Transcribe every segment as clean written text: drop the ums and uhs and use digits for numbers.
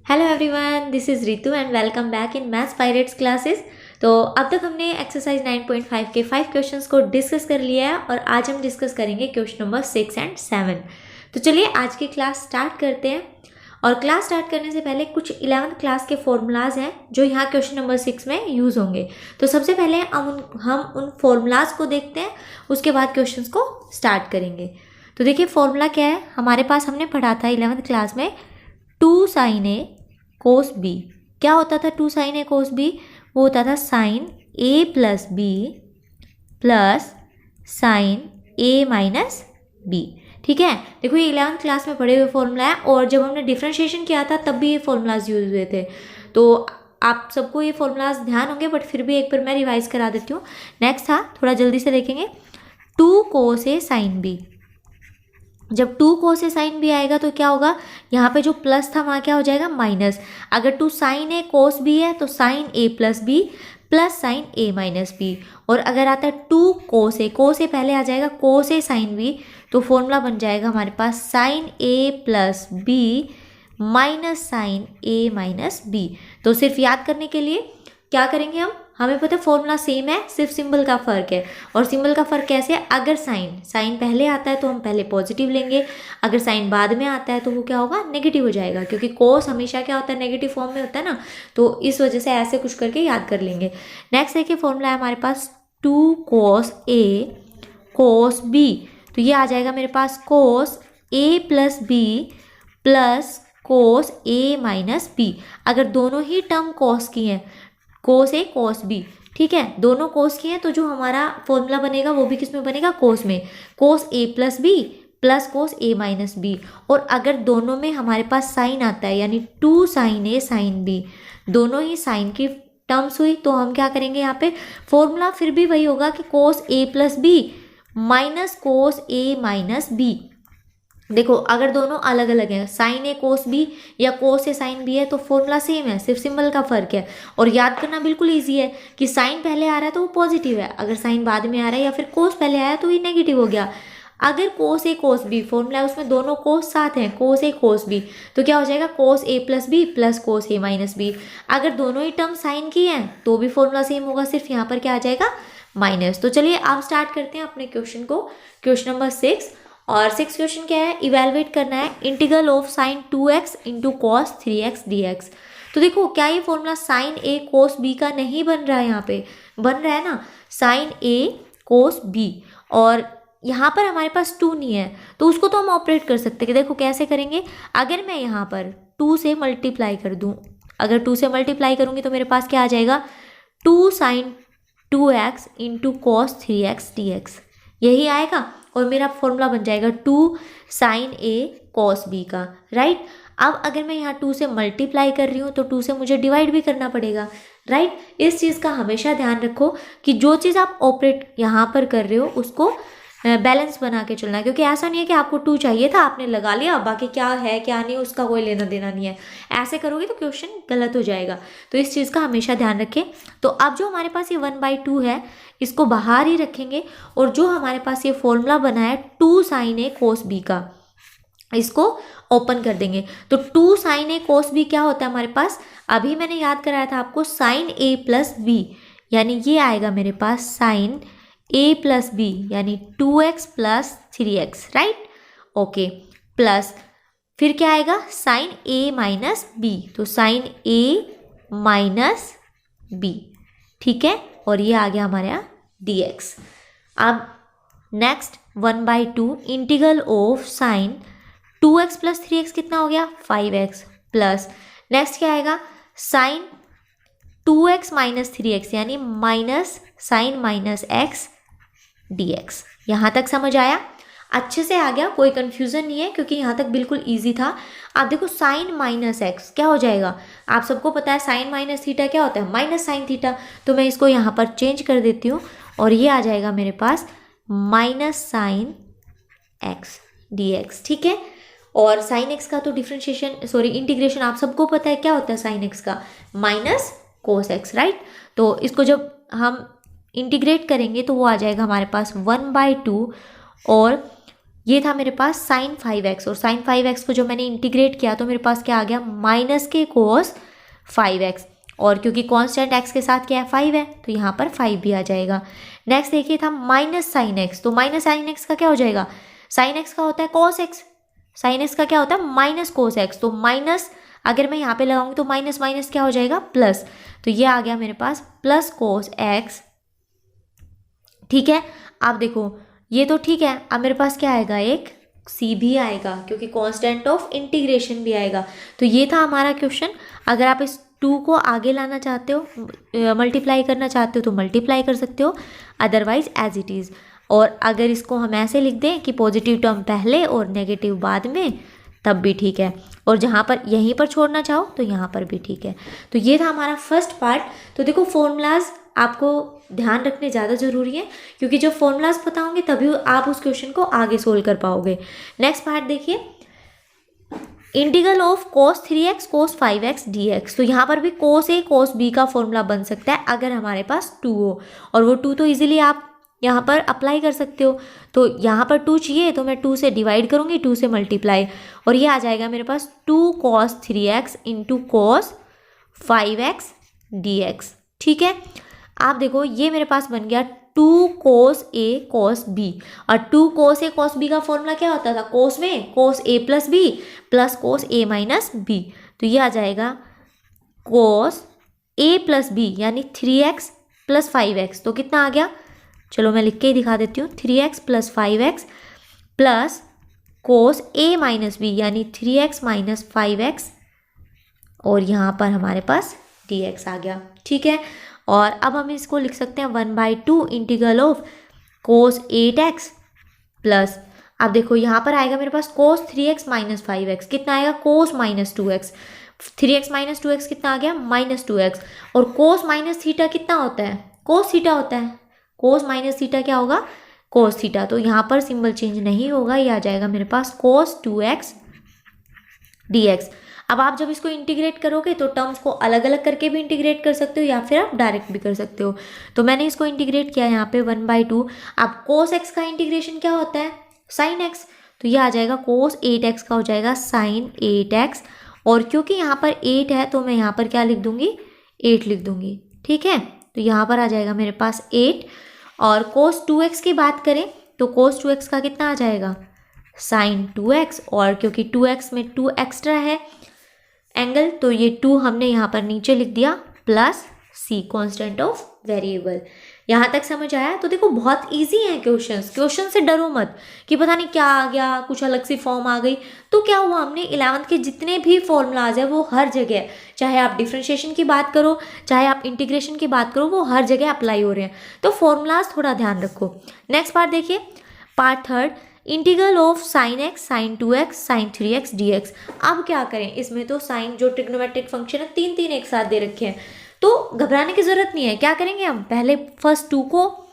Hello everyone, this is Ritu and welcome back in maths pirates classes. तो अब तक हमने एक्सरसाइज 9.5 के 5 क्वेश्चंस को डिस्कस कर लिया है और आज हम डिस्कस करेंगे क्वेश्चन नंबर 6 एंड 7। तो चलिए आज की क्लास स्टार्ट करते हैं। और क्लास स्टार्ट करने से पहले कुछ 11th क्लास के फॉर्मूलाज हैं जो यहाँ क्वेश्चन नंबर 6 में यूज़ होंगे। तो सबसे पहले हम उन फॉर्मूलाज को देखते हैं, उसके बाद क्वेश्चन को स्टार्ट करेंगे। तो देखिए फॉर्मूला क्या है हमारे पास, हमने पढ़ा था 11th क्लास में 2 sin A कोस बी। क्या होता था 2 sin A कोस बी? वो होता था sine A plus B plus sine A minus B. ठीक है, देखो ये 11th क्लास में पढ़े हुए फॉर्मूला है और जब हमने डिफ्रेंशिएशन किया था तब भी ये फॉर्मूलाज यूज हुए थे। तो आप सबको ये फॉर्मूलाज ध्यान होंगे, बट फिर भी एक बार मैं रिवाइज करा देती हूँ। नेक्स्ट था, थोड़ा जल्दी से देखेंगे, 2 cos A sin B। जब 2 cos A sin B आएगा तो क्या होगा, यहाँ पे जो प्लस था वहाँ क्या हो जाएगा माइनस। अगर 2 sin A cos B है तो sin A plus B plus sine A minus B. और अगर आता है 2 cos A पहले आ जाएगा cos A sin B, तो फॉर्मूला बन जाएगा हमारे पास sin A plus B minus sine A minus B. तो सिर्फ याद करने के लिए क्या करेंगे हमें पता है फॉर्मूला सेम है, सिर्फ सिंबल का फ़र्क है। और सिंबल का फ़र्क कैसे है, अगर साइन पहले आता है तो हम पहले पॉजिटिव लेंगे, अगर साइन बाद में आता है तो वो क्या होगा, नेगेटिव हो जाएगा, क्योंकि कोस हमेशा क्या होता है, नेगेटिव फॉर्म में होता है ना। तो इस वजह से ऐसे कुछ करके याद कर लेंगे। नेक्स्ट देखिए फॉर्मूला है हमारे पास 2 cos A cos B। तो ये आ जाएगा मेरे पास cos A plus B plus cos A minus B. अगर दोनों ही टर्म cos की हैं, cos A cos B, ठीक है, दोनों cos की हैं, तो जो हमारा फॉर्मूला बनेगा वो भी किस में बनेगा, cos में, cos A plus B plus cos A minus B. और अगर दोनों में हमारे पास साइन आता है, यानी 2 sin A sin B, दोनों ही साइन की टर्म्स हुई, तो हम क्या करेंगे यहाँ पे, फॉर्मूला फिर भी वही होगा कि cos A plus B minus cos A minus B. देखो अगर दोनों अलग अलग हैं, साइन ए कोस बी या कोस ए साइन बी है, तो फॉर्मूला सेम है, सिर्फ सिंबल का फर्क है। और याद करना बिल्कुल इजी है कि साइन पहले आ रहा है तो वो पॉजिटिव है, अगर साइन बाद में आ रहा है या फिर कोस पहले आया तो ये नेगेटिव हो गया। अगर कोस ए कोस बी फॉर्मूला है, उसमें दोनों कोस साथ हैं, कोस ए कोस बी, तो क्या हो जाएगा, कोस ए प्लस बी प्लस कोस ए माइनस बी। अगर दोनों ही टर्म साइन की हैं तो भी फॉर्मूला सेम होगा, सिर्फ यहाँ पर क्या आ जाएगा, माइनस। तो चलिए आप स्टार्ट करते हैं अपने क्वेश्चन को, क्वेश्चन नंबर 6। और 6 क्वेश्चन क्या है, इवेलुएट करना है integral of sign 2x into cos 3x dx। तो देखो क्या ये formula sine A cos B का नहीं बन रहा है, यहाँ पे बन रहा है ना साइन A कोस B। और यहाँ पर हमारे पास 2 नहीं है, तो उसको तो हम ऑपरेट कर सकते हैं कि देखो कैसे करेंगे। अगर मैं यहाँ पर 2 से मल्टीप्लाई कर दूँ, अगर 2 से मल्टीप्लाई करूँगी तो मेरे पास क्या आ जाएगा, 2 sin 2x into cos 3x dx, यही आएगा। और मेरा फॉर्मूला बन जाएगा 2 sin A cos B का, राइट। अब अगर मैं यहाँ 2 से मल्टीप्लाई कर रही हूँ तो 2 से मुझे डिवाइड भी करना पड़ेगा, राइट। इस चीज़ का हमेशा ध्यान रखो कि जो चीज़ आप ऑपरेट यहाँ पर कर रहे हो उसको बैलेंस बना के चलना है, क्योंकि ऐसा नहीं है कि आपको 2 चाहिए था आपने लगा लिया, बाकी क्या है क्या नहीं उसका कोई लेना देना नहीं है। ऐसे करोगे तो क्वेश्चन गलत हो जाएगा, तो इस चीज़ का हमेशा ध्यान रखें। तो अब जो हमारे पास ये 1/2 है इसको बाहर ही रखेंगे, और जो हमारे पास ये फॉर्मूला बना है 2 sin A cos B का, इसको ओपन कर देंगे। तो 2 sin A cos B क्या होता है हमारे पास, अभी मैंने याद कराया था आपको, sin A प्लस बी, यानी ये आएगा मेरे पास sin A प्लस बी, यानी 2x plus 3x, right, okay, plus फिर क्या आएगा sin A माइनस बी, तो sin A माइनस बी, ठीक है। और ये आ गया हमारे यहाँ dx। अब next 1/2 integral of sign 2x plus 3x कितना हो गया, 5x, प्लस नेक्स्ट क्या आएगा, साइन 2x माइनस 3x, यानी minus sine minus x dx। यहाँ तक समझ आया, अच्छे से आ गया, कोई कन्फ्यूज़न नहीं है, क्योंकि यहाँ तक बिल्कुल इजी था। आप देखो साइन माइनस एक्स क्या हो जाएगा, आप सबको पता है साइन माइनस थीटा क्या होता है, माइनस साइन थीटा। तो मैं इसको यहाँ पर चेंज कर देती हूँ और ये आ जाएगा मेरे पास माइनस साइन एक्स dx, ठीक है। और साइन एक्स का तो इंटीग्रेशन आप सबको पता है क्या होता है, साइन एक्स का माइनस कोस एक्स, राइट। तो इसको जब हम इंटीग्रेट करेंगे तो वो आ जाएगा हमारे पास 1/2, और ये था मेरे पास साइन 5x, और साइन 5x को जो मैंने इंटीग्रेट किया तो मेरे पास क्या आ गया, माइनस के कोस 5x, और क्योंकि कांस्टेंट x के साथ क्या है, 5 है, तो यहाँ पर 5 भी आ जाएगा। नेक्स्ट देखिए था माइनस साइन x, तो माइनस साइन x का क्या हो जाएगा, साइन x का होता है cos x, साइन x का क्या होता है माइनस cos x, तो माइनस अगर मैं यहाँ पे लगाऊंगी तो माइनस माइनस क्या हो जाएगा, प्लस, तो ये आ गया मेरे पास प्लस cos x। ठीक है, आप देखो ये तो ठीक है, अब मेरे पास क्या आएगा, एक c भी आएगा क्योंकि कांस्टेंट ऑफ इंटीग्रेशन भी आएगा। तो ये था हमारा क्वेश्चन। अगर आप इस 2 को आगे लाना चाहते हो, मल्टीप्लाई करना चाहते हो तो मल्टीप्लाई कर सकते हो, अदरवाइज एज इट इज़। और अगर इसको हम ऐसे लिख दें कि पॉजिटिव टर्म पहले और नेगेटिव बाद में, तब भी ठीक है, और जहाँ पर यहीं पर छोड़ना चाहो तो यहाँ पर भी ठीक है। तो ये था हमारा फर्स्ट पार्ट। तो देखो फॉर्मूलाज आपको ध्यान रखने ज़्यादा ज़रूरी है, क्योंकि जब फॉर्मूलाज पता होंगे तभी आप उस क्वेश्चन को आगे सोल्व कर पाओगे। नेक्स्ट पार्ट देखिए, integral of cos 3x cos 5x dx। तो यहाँ पर भी cos a cos b का फॉर्मूला बन सकता है अगर हमारे पास 2 हो, और वो 2 तो इजीली आप यहाँ पर अप्लाई कर सकते हो। तो यहाँ पर 2 चाहिए तो मैं 2 से डिवाइड करूँगी, 2 से मल्टीप्लाई, और ये आ जाएगा मेरे पास 2 cos 3x into cos 5x dx। ठीक है, आप देखो ये मेरे पास बन गया 2 cos a cos b, और 2 cos a cos b का फॉर्मूला क्या होता था, cos में cos a plus b plus cos a minus b। तो ये आ जाएगा cos a प्लस b यानी 3x प्लस 5x। तो कितना आ गया, चलो मैं लिख के ही दिखा देती हूँ, 3x plus 5x plus cos a minus b यानी 3x माइनस 5x, और यहाँ पर हमारे पास dx आ गया। ठीक है, और अब हम इसको लिख सकते हैं 1/2 integral of cos 8x plus, अब देखो यहाँ पर आएगा मेरे पास cos 3x माइनस 5x, कितना आएगा cos minus 2x, 3x minus 2x कितना आ गया माइनस 2x, और cos माइनस थीटा कितना होता है, cos थीटा होता है, cos माइनस थीटा क्या होगा, cos थीटा। तो यहाँ पर सिंबल चेंज नहीं होगा, ये आ जाएगा मेरे पास cos 2x dx। अब आप जब इसको इंटीग्रेट करोगे तो टर्म्स को अलग अलग करके भी इंटीग्रेट कर सकते हो या फिर आप डायरेक्ट भी कर सकते हो। तो मैंने इसको इंटीग्रेट किया यहाँ पे 1/2। अब cos x का इंटीग्रेशन क्या होता है, sin x, तो ये आ जाएगा cos 8x का हो जाएगा sin 8x, और क्योंकि यहाँ पर 8 है तो मैं यहाँ पर क्या लिख दूँगी, 8 लिख दूँगी। ठीक है, तो यहाँ पर आ जाएगा मेरे पास 8, और cos 2x की बात करें तो cos 2x का कितना आ जाएगा sin 2x, और क्योंकि 2x में 2 एक्स्ट्रा है एंगल, तो ये 2 हमने यहाँ पर नीचे लिख दिया plus c constant of variable. यहाँ तक समझ आया। तो देखो बहुत इजी है क्वेश्चन से डरो मत कि पता नहीं क्या आ गया, कुछ अलग सी फॉर्म आ गई। तो क्या हुआ, हमने 11th के जितने भी फॉर्मूलाज है वो हर जगह, चाहे आप डिफरेंशिएशन की बात करो चाहे आप इंटीग्रेशन की बात करो, वो हर जगह अप्लाई हो रहे हैं। तो फॉर्मूलाज थोड़ा ध्यान रखो। नेक्स्ट पार्ट देखिए, part third, integral of sine x sine 2x sine 3x dx। अब क्या करें, इसमें तो साइन जो ट्रिग्नोमेट्रिक फंक्शन है 3 एक साथ दे रखे हैं, तो घबराने की ज़रूरत नहीं है। क्या करेंगे, हम पहले फर्स्ट 2 को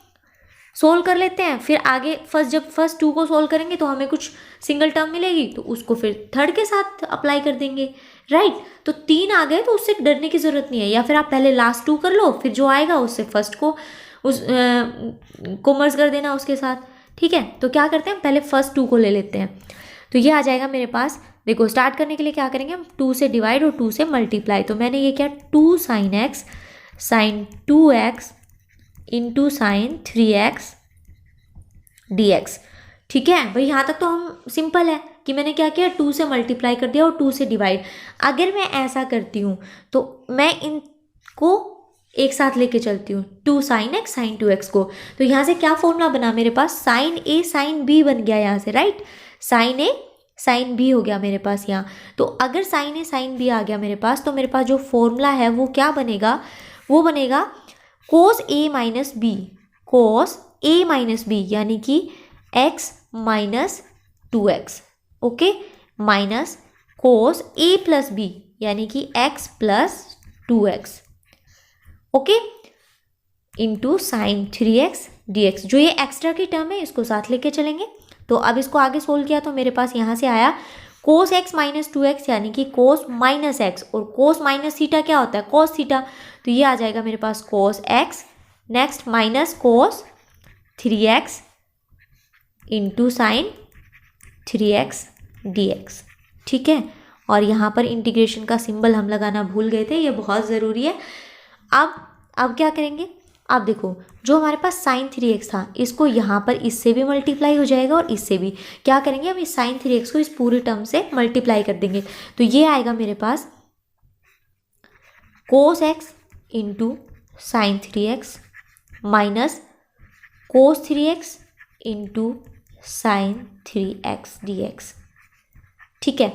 सोल्व कर लेते हैं, फिर आगे जब फर्स्ट 2 को सोल्व करेंगे तो हमें कुछ सिंगल टर्म मिलेगी, तो उसको फिर थर्ड के साथ अप्लाई कर देंगे, राइट। तो 3 आ गए तो उससे डरने की ज़रूरत नहीं है, या फिर आप पहले लास्ट 2 कर लो, फिर जो आएगा उससे फर्स्ट को मर्ज कर देना उसके साथ। ठीक है, तो क्या करते हैं, पहले फर्स्ट 2 को ले लेते हैं। तो ये आ जाएगा मेरे पास, देखो स्टार्ट करने के लिए क्या करेंगे हम, 2 से डिवाइड और 2 से मल्टीप्लाई। तो मैंने ये क्या, 2 sin x sin 2x into sine 3x dx। ठीक है भाई, यहाँ तक तो हम सिंपल है कि मैंने क्या किया, 2 से मल्टीप्लाई कर दिया और 2 से डिवाइड। अगर मैं ऐसा करती हूँ तो मैं इनको एक साथ लेके चलती हूँ, 2 sin x sin 2x को। तो यहाँ से क्या फॉर्मूला बना मेरे पास, sin a sin b बन गया यहाँ से, right. sin a sin b हो गया मेरे पास यहाँ। तो अगर sin a sin b आ गया मेरे पास, तो मेरे पास जो फॉर्मूला है वो क्या बनेगा, वो बनेगा cos a minus b, cos a minus b यानी कि x minus 2x, okay, minus cos a plus b यानी कि x plus 2x, okay, into sine 3x dx। जो ये एक्स्ट्रा की टर्म है इसको साथ लेके चलेंगे। तो अब इसको आगे सोल्व किया तो मेरे पास यहाँ से आया cos x माइनस 2x यानी कि cos माइनस x, और cos माइनस थीटा क्या होता है, cos थीटा। तो ये आ जाएगा मेरे पास cos x, next minus cos 3x into sine 3x ठीक है। और यहाँ पर इंटीग्रेशन का सिंबल हम लगाना भूल गए थे, ये बहुत ज़रूरी है। अब क्या करेंगे, अब देखो जो हमारे पास साइन 3x था इसको यहाँ पर इससे भी मल्टीप्लाई हो जाएगा और इससे भी। क्या करेंगे, हम इस साइन 3x को इस पूरे टर्म से मल्टीप्लाई कर देंगे। तो ये आएगा मेरे पास cos x into sine 3x minus cos 3x into sine 3x dx। ठीक है,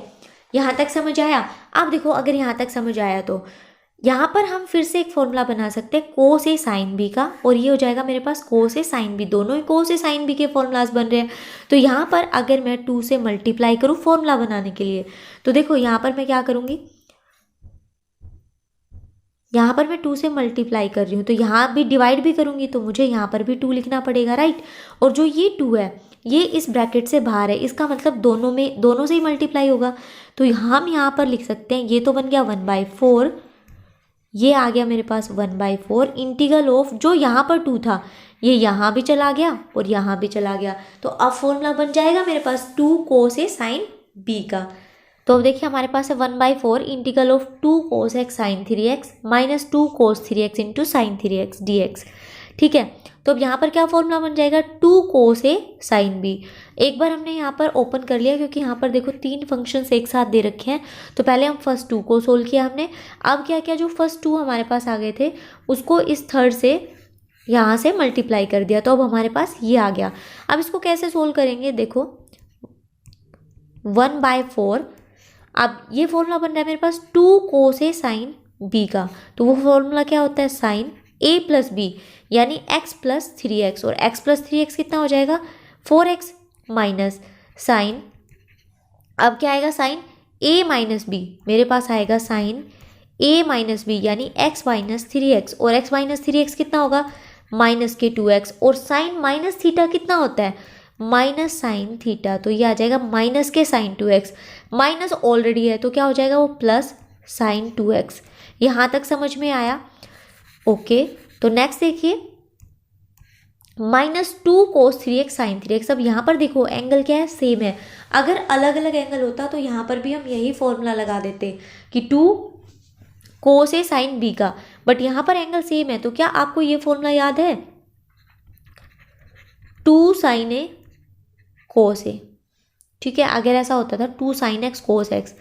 यहाँ तक समझ आया। अब देखो अगर यहाँ तक समझ आया तो यहाँ पर हम फिर से एक फॉर्मूला बना सकते हैं cos a sin b का, और ये हो जाएगा मेरे पास cos a sin b। दोनों ही cos a sin b के फॉर्मूलाज बन रहे हैं। तो यहाँ पर अगर मैं 2 से मल्टीप्लाई करूँ फॉर्मूला बनाने के लिए, तो देखो यहाँ पर मैं क्या करूँगी, यहाँ पर मैं 2 से मल्टीप्लाई कर रही हूँ तो यहाँ भी डिवाइड भी करूँगी तो मुझे यहाँ पर भी 2 लिखना पड़ेगा, राइट। और जो ये 2 है ये इस ब्रैकेट से बाहर है, इसका मतलब दोनों से ही मल्टीप्लाई होगा। तो हम यहाँ पर लिख सकते हैं, ये तो बन गया 1/4, ये आ गया मेरे पास 1/4 इंटीग्रल ऑफ, जो यहाँ पर 2 था ये यहाँ भी चला गया और यहाँ भी चला गया। तो अब फॉर्मूला बन जाएगा मेरे पास 2 cos a sin b का। तो अब देखिए हमारे पास है 1/4 integral of 2 cos x sin 3x minus 2 cos 3x into sine 3x dx। ठीक है, तो अब यहाँ पर क्या फॉर्मूला बन जाएगा, 2 cos a sin b। एक बार हमने यहाँ पर ओपन कर लिया क्योंकि यहाँ पर देखो 3 फंक्शंस एक साथ दे रखे हैं। तो पहले हम फर्स्ट 2 को सोल्व किया हमने। अब क्या किया, जो फर्स्ट 2 हमारे पास आ गए थे उसको इस थर्ड से यहाँ से मल्टीप्लाई कर दिया, तो अब हमारे पास ये आ गया। अब इसको कैसे सोल्व करेंगे, देखो 1/4, अब ये फॉर्मूला बन रहा है मेरे पास 2 cos a sin b का। तो वो फॉर्मूला क्या होता है, साइन a प्लस बी यानी x प्लस 3x, और x प्लस 3x कितना हो जाएगा 4x माइनस साइन, अब क्या आएगा साइन a माइनस बी, मेरे पास आएगा साइन a माइनस बी यानी x माइनस 3x, और x माइनस 3x कितना होगा माइनस के 2x, और साइन माइनस थीटा कितना होता है माइनस साइन थीटा। तो ये आ जाएगा माइनस के साइन 2x, माइनस ऑलरेडी है तो क्या हो जाएगा वो प्लस साइन 2x। यहाँ तक समझ में आया, ओके। तो नेक्स्ट देखिए minus 2 cos 3x sin 3x। अब यहाँ पर देखो एंगल क्या है, सेम है। अगर अलग अलग एंगल होता तो यहाँ पर भी हम यही फॉर्मूला लगा देते कि 2 cos a sin b का, बट यहाँ पर एंगल सेम है। तो क्या आपको ये फॉर्मूला याद है, 2 sin a cos a, ठीक है। अगर ऐसा होता था 2 sin x cos x,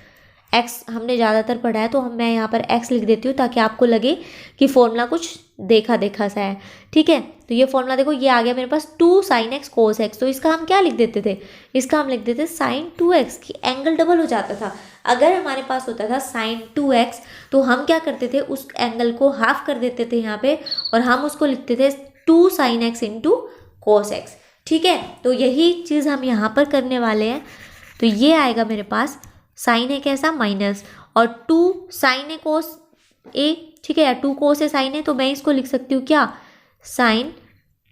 x हमने ज़्यादातर पढ़ा है तो मैं यहाँ पर x लिख देती हूँ ताकि आपको लगे कि फॉर्मूला कुछ देखा देखा सा है, ठीक है। तो ये फॉर्मूला देखो ये आ गया मेरे पास 2 sin x cos x, तो इसका हम क्या लिख देते थे, इसका हम लिख देते sin 2x, की एंगल डबल हो जाता था। अगर हमारे पास होता था sin 2x तो हम क्या करते थे, उस एंगल को हाफ कर देते थे यहाँ पे, और हम उसको लिखते थे 2 sin x into cos x, ठीक है। तो यही चीज़ हम यहाँ पर करने वाले हैं। तो ये आएगा मेरे पास साइन है कैसा माइनस, और 2 साइन ए कोस ए, ठीक है, या 2 कोस ए साइन है, तो मैं इसको लिख सकती हूँ क्या साइन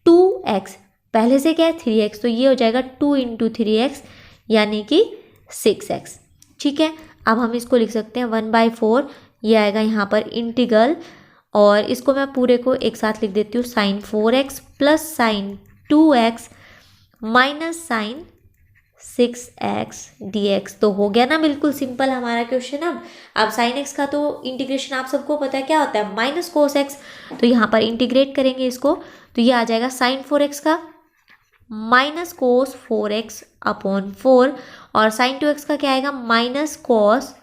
2x, पहले से क्या है 3x, तो ये हो जाएगा 2 इंटू 3x यानी कि 6x, ठीक है। अब हम इसको लिख सकते हैं 1/4, ये आएगा यहाँ पर इंटीग्रल, और इसको मैं पूरे को एक साथ लिख देती हूँ sine 4x plus sine 2x minus sine 6x dx। तो हो गया ना बिल्कुल सिंपल हमारा क्वेश्चन। अब साइन x का तो इंटीग्रेशन आप सबको पता है क्या होता है, माइनस कोस x। तो यहाँ पर इंटीग्रेट करेंगे इसको, तो ये आ जाएगा साइन 4x का माइनस कोस 4x अपॉन 4, और साइन 2x का क्या आएगा माइनस कोस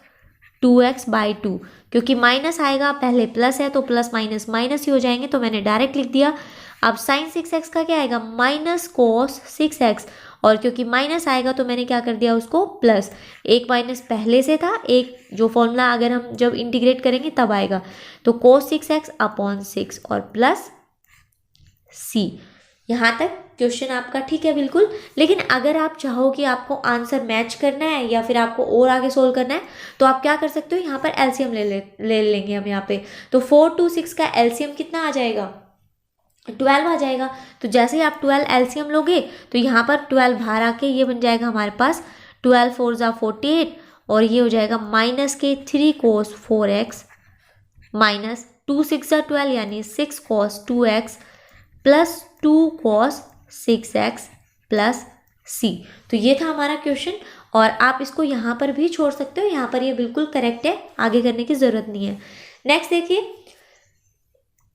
2x/2, क्योंकि माइनस आएगा पहले प्लस है तो प्लस माइनस माइनस ही हो जाएंगे, तो मैंने डायरेक्ट लिख दिया। अब साइन 6x का क्या आएगा माइनस कोस 6x, और क्योंकि माइनस आएगा तो मैंने क्या कर दिया उसको प्लस, एक माइनस पहले से था, एक जो फॉर्मूला अगर हम जब इंटीग्रेट करेंगे तब आएगा, तो कोस 6x अपॉन 6 और प्लस c। यहाँ तक क्वेश्चन आपका ठीक है बिल्कुल। लेकिन अगर आप चाहो कि आपको आंसर मैच करना है या फिर आपको और आगे सोल्व करना है तो आप क्या कर सकते हो, यहाँ पर एलसीएम ले लेंगे हम यहाँ पे। तो 4 to 6 का एलसीएम कितना आ जाएगा 12 आ जाएगा। तो जैसे ही आप 12 एलसीएम लोगे तो यहाँ पर 12 बाहर आके ये बन जाएगा हमारे पास 12 4 ज़ा 48, और ये हो जाएगा माइनस के 3 cos 4x माइनस 2 6 ज़ा 12 यानी 6 cos 2x plus 2 cos 6x plus C. तो ये था हमारा क्वेश्चन और आप इसको यहाँ पर भी छोड़ सकते हो, यहाँ पर ये बिल्कुल करेक्ट है, आगे करने की ज़रूरत नहीं है। नेक्स्ट देखिए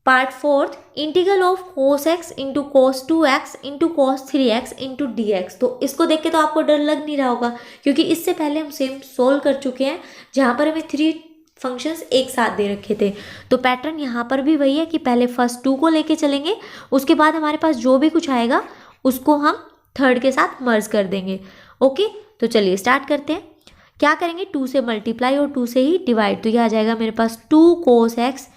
part fourth, integral of cos x into cos 2x into cos 3x into D x. तो इसको देख के तो आपको डर लग नहीं रहा होगा क्योंकि इससे पहले हम सेम सोल्व कर चुके हैं जहाँ पर हमें 3 फंक्शंस एक साथ दे रखे थे। तो पैटर्न यहाँ पर भी वही है कि पहले फर्स्ट 2 को लेके चलेंगे, उसके बाद हमारे पास जो भी कुछ आएगा उसको हम थर्ड के साथ मर्ज कर देंगे। ओके, तो चलिए स्टार्ट करते हैं। क्या करेंगे, 2 से मल्टीप्लाई और 2 से ही डिवाइड। तो ये आ जाएगा मेरे पास 2 cos x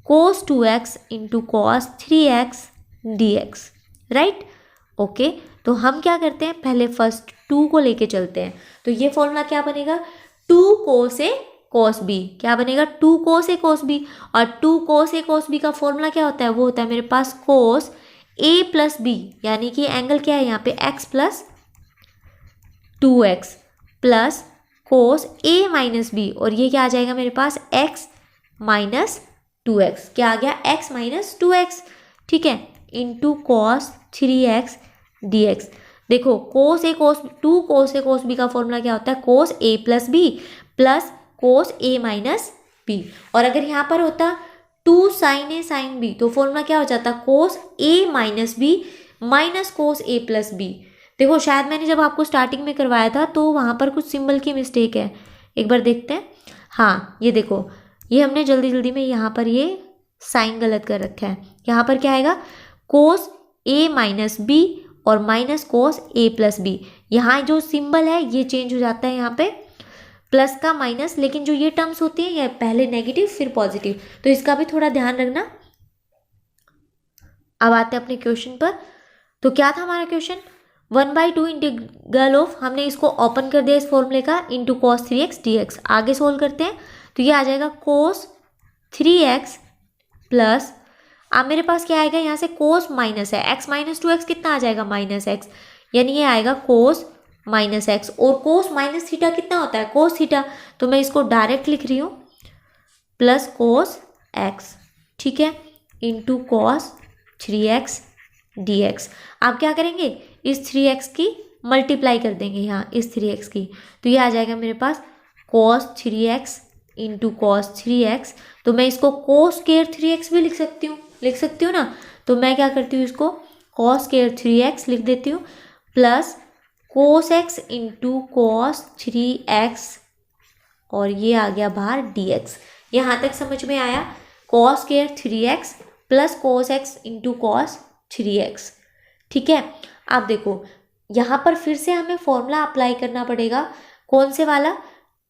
cos 2x into cos 3x dx, right. Okay, तो हम क्या करते हैं, पहले फर्स्ट 2 को लेके चलते हैं। तो ये फॉर्मूला क्या बनेगा, 2 cos a cos b, क्या बनेगा 2 cos a cos b। और 2 cos a cos b का फॉर्मूला क्या होता है, वो होता है मेरे पास cos a प्लस b, यानी कि एंगल क्या है यहाँ पे x plus 2x plus cos a minus b, और ये क्या आ जाएगा मेरे पास x माइनस 2x, क्या आ गया x माइनस 2x, ठीक है, इंटू cos 3x dx। देखो cos a cos 2 cos a cos b का फॉर्मूला क्या होता है, cos a plus b plus cos a minus b। और अगर यहाँ पर होता 2 sin a sin b तो फॉर्मूला क्या हो जाता, cos a minus b minus cos a plus b। देखो शायद मैंने जब आपको स्टार्टिंग में करवाया था तो वहाँ पर कुछ सिंबल की मिस्टेक है, एक बार देखते हैं। हाँ ये देखो, ये हमने जल्दी जल्दी में यहाँ पर ये साइन गलत कर रखा है। यहाँ पर क्या आएगा, cos a माइनस b और minus cos a plus b। यहाँ जो सिंबल है ये चेंज हो जाता है, यहाँ पे प्लस का माइनस, लेकिन जो ये टर्म्स होती हैं ये पहले नेगेटिव फिर पॉजिटिव, तो इसका भी थोड़ा ध्यान रखना। अब आते हैं अपने क्वेश्चन पर। तो क्या था हमारा क्वेश्चन, 1/2 इंटीग्रल ऑफ, हमने इसको ओपन कर दिया इस फॉर्मूले का, इंटू cos 3x dx। आगे सोल्व करते हैं तो ये आ जाएगा cos 3x प्लस, अब मेरे पास क्या आएगा यहाँ से cos माइनस है, x माइनस 2x कितना आ जाएगा माइनस x, यानी ये आएगा cos माइनस x। और cos माइनस थीटा कितना होता है, cos थीटा, तो मैं इसको डायरेक्ट लिख रही हूँ प्लस cos x, ठीक है, इंटू cos 3x dx। आप क्या करेंगे, इस 3x की मल्टीप्लाई कर देंगे यहाँ इस 3x की, तो ये आ जाएगा मेरे पास cos 3x into cos 3x। तो मैं इसको cos स्क्वायर 3x भी लिख सकती हूँ ना। तो मैं क्या करती हूँ, इसको cos स्क्वायर 3x लिख देती हूँ plus cos x into cos 3x, और ये आ गया बाहर dx। यहाँ तक समझ में आया, cos square 3x plus cos x into cos 3x, ठीक है। अब देखो यहाँ पर फिर से हमें फॉर्मूला अप्लाई करना पड़ेगा, कौन से वाला,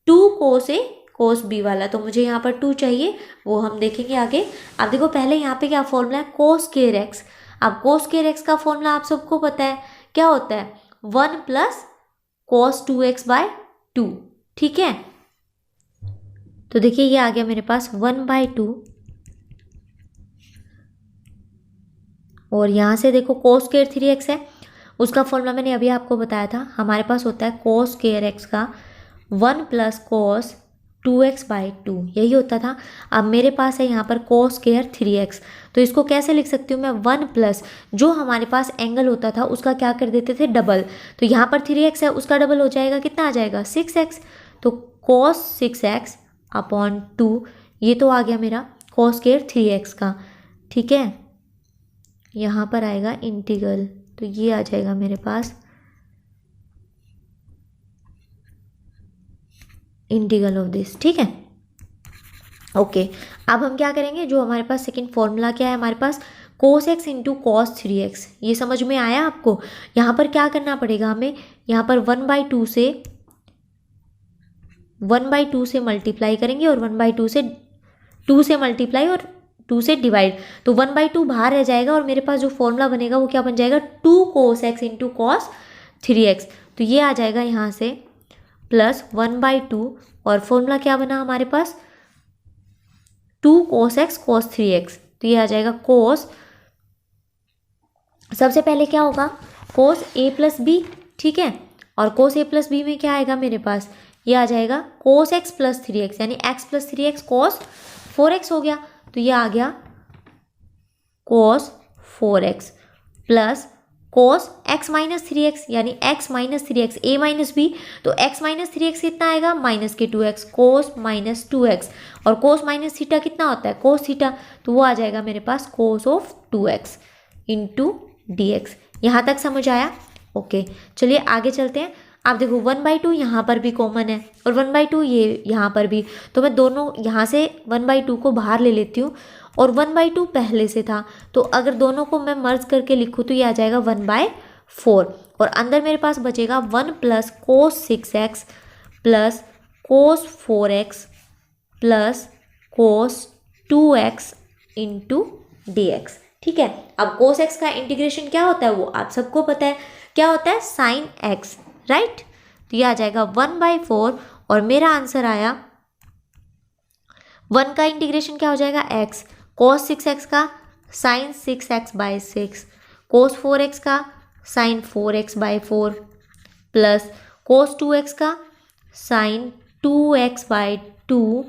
2 cos a cos b वाला। तो मुझे यहाँ पर 2 चाहिए, वो हम देखेंगे आगे। अब देखो पहले यहाँ पे क्या फॉर्मूला है, cos स्क्वायर x। अब cos स्क्वायर x का फॉर्मूला आप सबको पता है क्या होता है, 1 प्लस cos 2x/2, ठीक है। तो देखिए ये आ गया मेरे पास 1/2, और यहाँ से देखो cos स्क्वायर 3x है, उसका फॉर्मूला मैंने अभी आपको बताया था, हमारे पास होता है cos स्क्वायर x का 1 प्लस cos 2x/2, यही होता था। अब मेरे पास है यहाँ पर cos स्क्वायर 3x, तो इसको कैसे लिख सकती हूँ मैं, 1 प्लस जो हमारे पास एंगल होता था उसका क्या कर देते थे, डबल। तो यहाँ पर 3x है, उसका डबल हो जाएगा, कितना आ जाएगा 6x। तो cos 6x अपॉन 2, ये तो आ गया मेरा cos स्क्वायर 3x का, ठीक है। यहाँ पर आएगा इंटीग्रल, तो ये आ जाएगा मेरे पास इंटीग्रल ऑफ दिस, ठीक है। ओके, अब हम क्या करेंगे, जो हमारे पास सेकंड फॉर्मूला क्या है हमारे पास, cos x into cos 3x, ये समझ में आया आपको। यहाँ पर क्या करना पड़ेगा हमें, यहाँ पर 1/2 से मल्टीप्लाई करेंगे और 1/2 से 2 से मल्टीप्लाई और 2 से डिवाइड, तो 1/2 बाहर रह जाएगा और मेरे पास जो फॉर्मूला बनेगा वो क्या बन जाएगा, 2 cos x into cos 3x। तो ये आ जाएगा यहाँ से प्लस 1/2, और फॉर्मूला क्या बना हमारे पास, 2 cos x cos 3x। तो ये आ जाएगा cos, सबसे पहले क्या होगा, cos a प्लस b, ठीक है। और cos a प्लस b में क्या आएगा मेरे पास, ये आ जाएगा cos x प्लस 3x, यानी x plus 3x cos 4x हो गया। तो ये आ गया cos 4x plus cos x minus 3x यानी x minus 3x a minus b, तो x माइनस 3x कितना आएगा माइनस के 2x, कोस माइनस 2x, और कोस माइनस थीटा कितना होता है कोस थीटा, तो वो आ जाएगा मेरे पास cos of 2x into D x. यहाँ तक समझ आया? ओके, चलिए आगे चलते हैं। आप देखो 1/2 यहाँ पर भी कॉमन है और 1/2 ये यहाँ पर भी, तो मैं दोनों यहाँ से 1/2 को बाहर ले लेती हूँ और 1/2 पहले से था, तो अगर दोनों को मैं मर्ज करके लिखूँ तो ये आ जाएगा 1/4, और अंदर मेरे पास बचेगा 1 plus cos 6x plus cos 4x plus cos 2x into D x. ठीक है, अब कोस x का इंटीग्रेशन क्या होता है वो आप सबको पता है, क्या होता है साइन x, राइट। तो ये आ जाएगा 1/4 और मेरा आंसर आया 1 का इंटीग्रेशन क्या हो जाएगा x, कोस 6x का साइन 6x/6, कोस 4x का sign 4x/4 plus cos 2x का sine 2x/2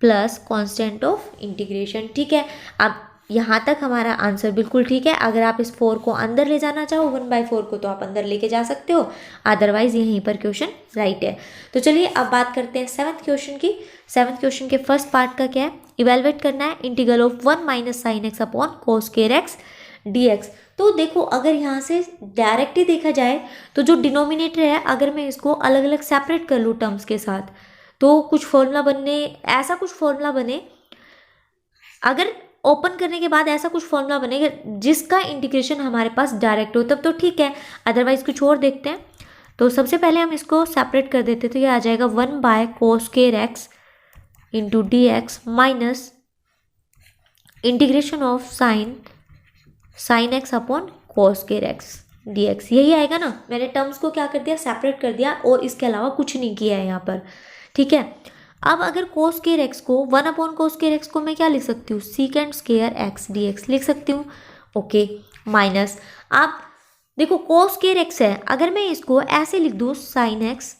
plus constant of integration. ठीक है, अब यहाँ तक हमारा आंसर बिल्कुल ठीक है। अगर आप इस 4 को अंदर ले जाना चाहो 1/4 को, तो आप अंदर लेके जा सकते हो, अदरवाइज यहीं पर क्वेश्चन राइट है। तो चलिए अब बात करते हैं 7th क्वेश्चन की। 7th क्वेश्चन के फर्स्ट पार्ट का क्या है, इवेलुएट करना है integral of 1 minus sine x upon cos square x d x. तो देखो अगर यहाँ से डायरेक्ट ही देखा जाए तो जो डिनोमिनेटर है अगर मैं इसको अलग अलग सेपरेट कर लूँ टर्म्स के साथ, तो कुछ फॉर्मूला बनने, ऐसा कुछ फॉर्मूला बने, अगर ओपन करने के बाद ऐसा कुछ फॉर्मूला बनेगा जिसका इंटीग्रेशन हमारे पास डायरेक्ट हो, तब तो ठीक है, अदरवाइज कुछ और देखते हैं। तो सबसे पहले हम इसको सेपरेट कर देते, तो ये आ जाएगा 1/cos square x into D x minus integration of sine x upon cos square x d x. यही आएगा ना, मैंने टर्म्स को क्या कर दिया सेपरेट कर दिया और इसके अलावा कुछ नहीं किया है यहाँ पर। ठीक है, अब अगर कोस स्क्वायर एक्स को 1/cos स्क्वायर एक्स को मैं क्या लिख सकती हूँ secant square x d x लिख सकती हूँ। ओके, माइनस, आप देखो कोस स्क्वायर एक्स है, अगर मैं इसको ऐसे लिख दूँ साइन एक्स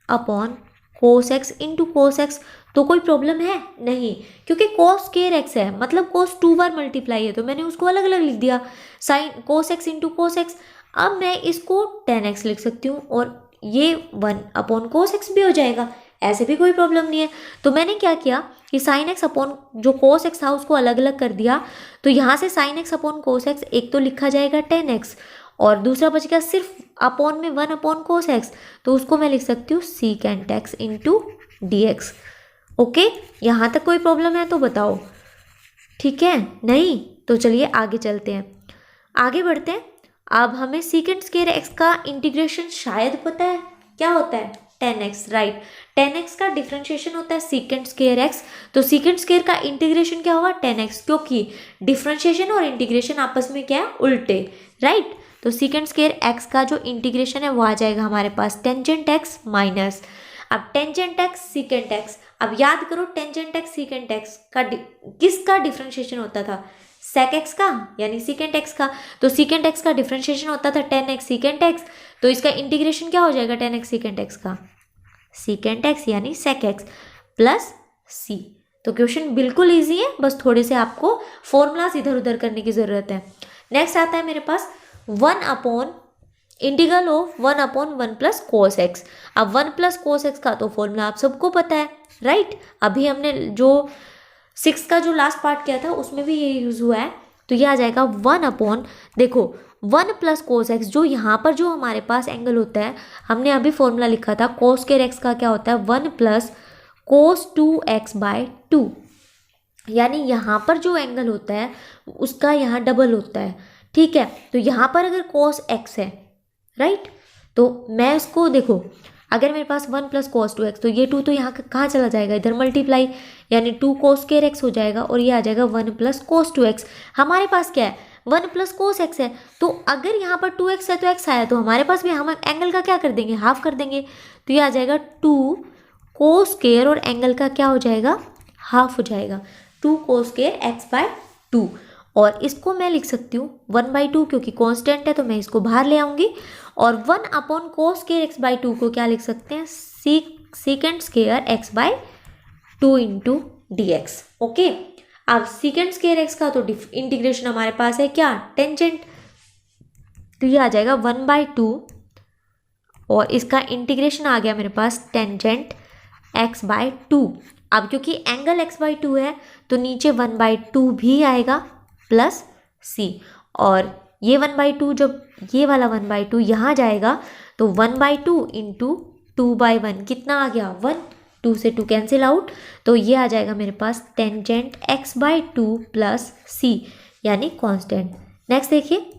अपॉन कोस एक्स इंटू कोस एक्स, तो कोई प्रॉब्लम है नहीं, क्योंकि कोस स्क्वायर एक्स है मतलब कोस 2 बार मल्टीप्लाई है, तो मैंने उसको अलग अलग लिख दिया sine cos x into cos x. अब मैं इसको 10x लिख सकती हूँ और ये 1/cos x भी हो जाएगा, ऐसे भी कोई प्रॉब्लम नहीं है। तो मैंने क्या किया कि साइन एक्स अपॉन जो कोस एक्स था उसको अलग अलग कर दिया, तो यहाँ से sign x upon cos x एक तो लिखा जाएगा 10x और दूसरा बच गया सिर्फ अपॉन में 1/cos x, तो उसको मैं लिख सकती हूँ secant x into D x. Okay, यहाँ तक कोई प्रॉब्लम है तो बताओ, ठीक है नहीं? तो चलिए आगे चलते हैं, आगे बढ़ते हैं। अब हमें सीकेंट स्क्वायर एक्स का इंटीग्रेशन शायद पता है क्या होता है 10x, राइट। 10x का डिफरेंशिएशन होता है सीकेंट स्क्वायर एक्स, तो सीकेंट स्क्वायर का इंटीग्रेशन क्या होगा 10x, क्योंकि डिफरेंशिएशन और इंटीग्रेशन आपस में क्या है उल्टे, राइट। तो सीकेंट स्क्वायर एक्स का जो इंटीग्रेशन है वो आ जाएगा हमारे पास टेंजेंट एक्स माइनस, अब टेंजेंट एक्स सीकेंट एक्स, अब याद करो टेंजेंट एक्स सीकेंट एक्स का किसका डिफरेंशिएशन होता था सेक एक्स का यानी सीकेंट एक्स का, तो सीकेंट एक्स का डिफरेंशिएशन होता था 10x सीकेंट एक्स, तो इसका इंटीग्रेशन क्या हो जाएगा 10x सीकेंट एक्स का सीकेंट एक्स यानी सेक एक्स प्लस सी। तो क्वेश्चन बिल्कुल इजी है, बस थोड़े से आपको फॉर्मूलाज इधर उधर करने की ज़रूरत है। नेक्स्ट आता है मेरे पास 1/, integral of 1/1 plus cos x. अब 1 प्लस कोस एक्स का तो फॉर्मूला आप सबको पता है, राइट। अभी हमने जो 6 का जो लास्ट पार्ट किया था उसमें भी ये यूज़ हुआ है, तो ये आ जाएगा 1/, देखो 1 प्लस कोस एक्स, जो यहाँ पर जो हमारे पास एंगल होता है हमने अभी फॉर्मूला लिखा था कोस स्क्वायर एक्स का क्या होता है 1 प्लस कोस 2x/2, यानी यहाँ पर जो एंगल होता है उसका यहाँ डबल होता है, ठीक है। तो यहाँ पर अगर कोस एक्स है, राइट, तो मैं उसको देखो अगर मेरे पास 1 प्लस कोस 2x, तो ये 2 तो यहाँ कहाँ चला जाएगा इधर मल्टीप्लाई, यानी 2 कोस स्क्वायर एक्स हो जाएगा और ये आ जाएगा 1 प्लस कोस 2x। हमारे पास क्या है 1 प्लस कोस एक्स है, तो अगर यहाँ पर 2x है तो x आया, तो हमारे पास भी हम एंगल का क्या कर देंगे हाफ कर देंगे, तो ये आ जाएगा 2 कोस स्क्वायर और एंगल का क्या हो जाएगा हाफ हो जाएगा 2 कोस स्क्वायर x/2, और इसको मैं लिख सकती हूँ 1/2, क्योंकि कांस्टेंट है तो मैं इसको बाहर ले आऊँगी, और 1/cos स्क्वायर x/2 को क्या लिख सकते हैं secant square x/2 into D x. Okay, अब सीकेंट स्क्वायर एक्स का तो इंटीग्रेशन हमारे पास है क्या टेंजेंट, तो ये आ जाएगा 1/2 और इसका इंटीग्रेशन आ गया मेरे पास टेंजेंट x/2। अब क्योंकि एंगल x/2 है तो नीचे 1/2 भी आएगा प्लस c, और ये 1/2 जब ये वाला 1/2 यहाँ जाएगा तो 1/2 इंटू 2/1 कितना आ गया 1, 2 से 2 कैंसिल आउट, तो ये आ जाएगा मेरे पास टेंजेंट x/2 प्लस c यानी कांस्टेंट। नेक्स्ट देखिए,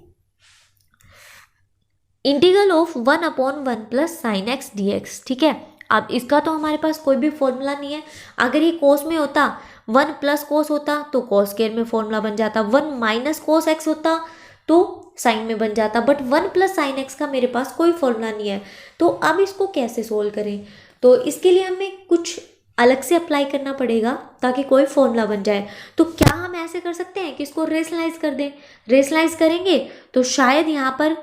integral of 1/1 plus sine x d x. ठीक है, अब इसका तो हमारे पास कोई भी फॉर्मूला नहीं है। अगर ये कोस में होता 1 प्लस कोस होता तो कोस स्क्वायर में फॉर्मूला बन जाता, 1 माइनस कोस एक्स होता तो साइन में बन जाता, बट 1 प्लस साइन एक्स का मेरे पास कोई फॉर्मूला नहीं है। तो अब इसको कैसे सोल्व करें, तो इसके लिए हमें कुछ अलग से अप्लाई करना पड़ेगा ताकि कोई फॉर्मूला बन जाए। तो क्या हम ऐसे कर सकते हैं कि इसको रेशनलाइज कर दें, रेशनलाइज करेंगे तो शायद यहाँ पर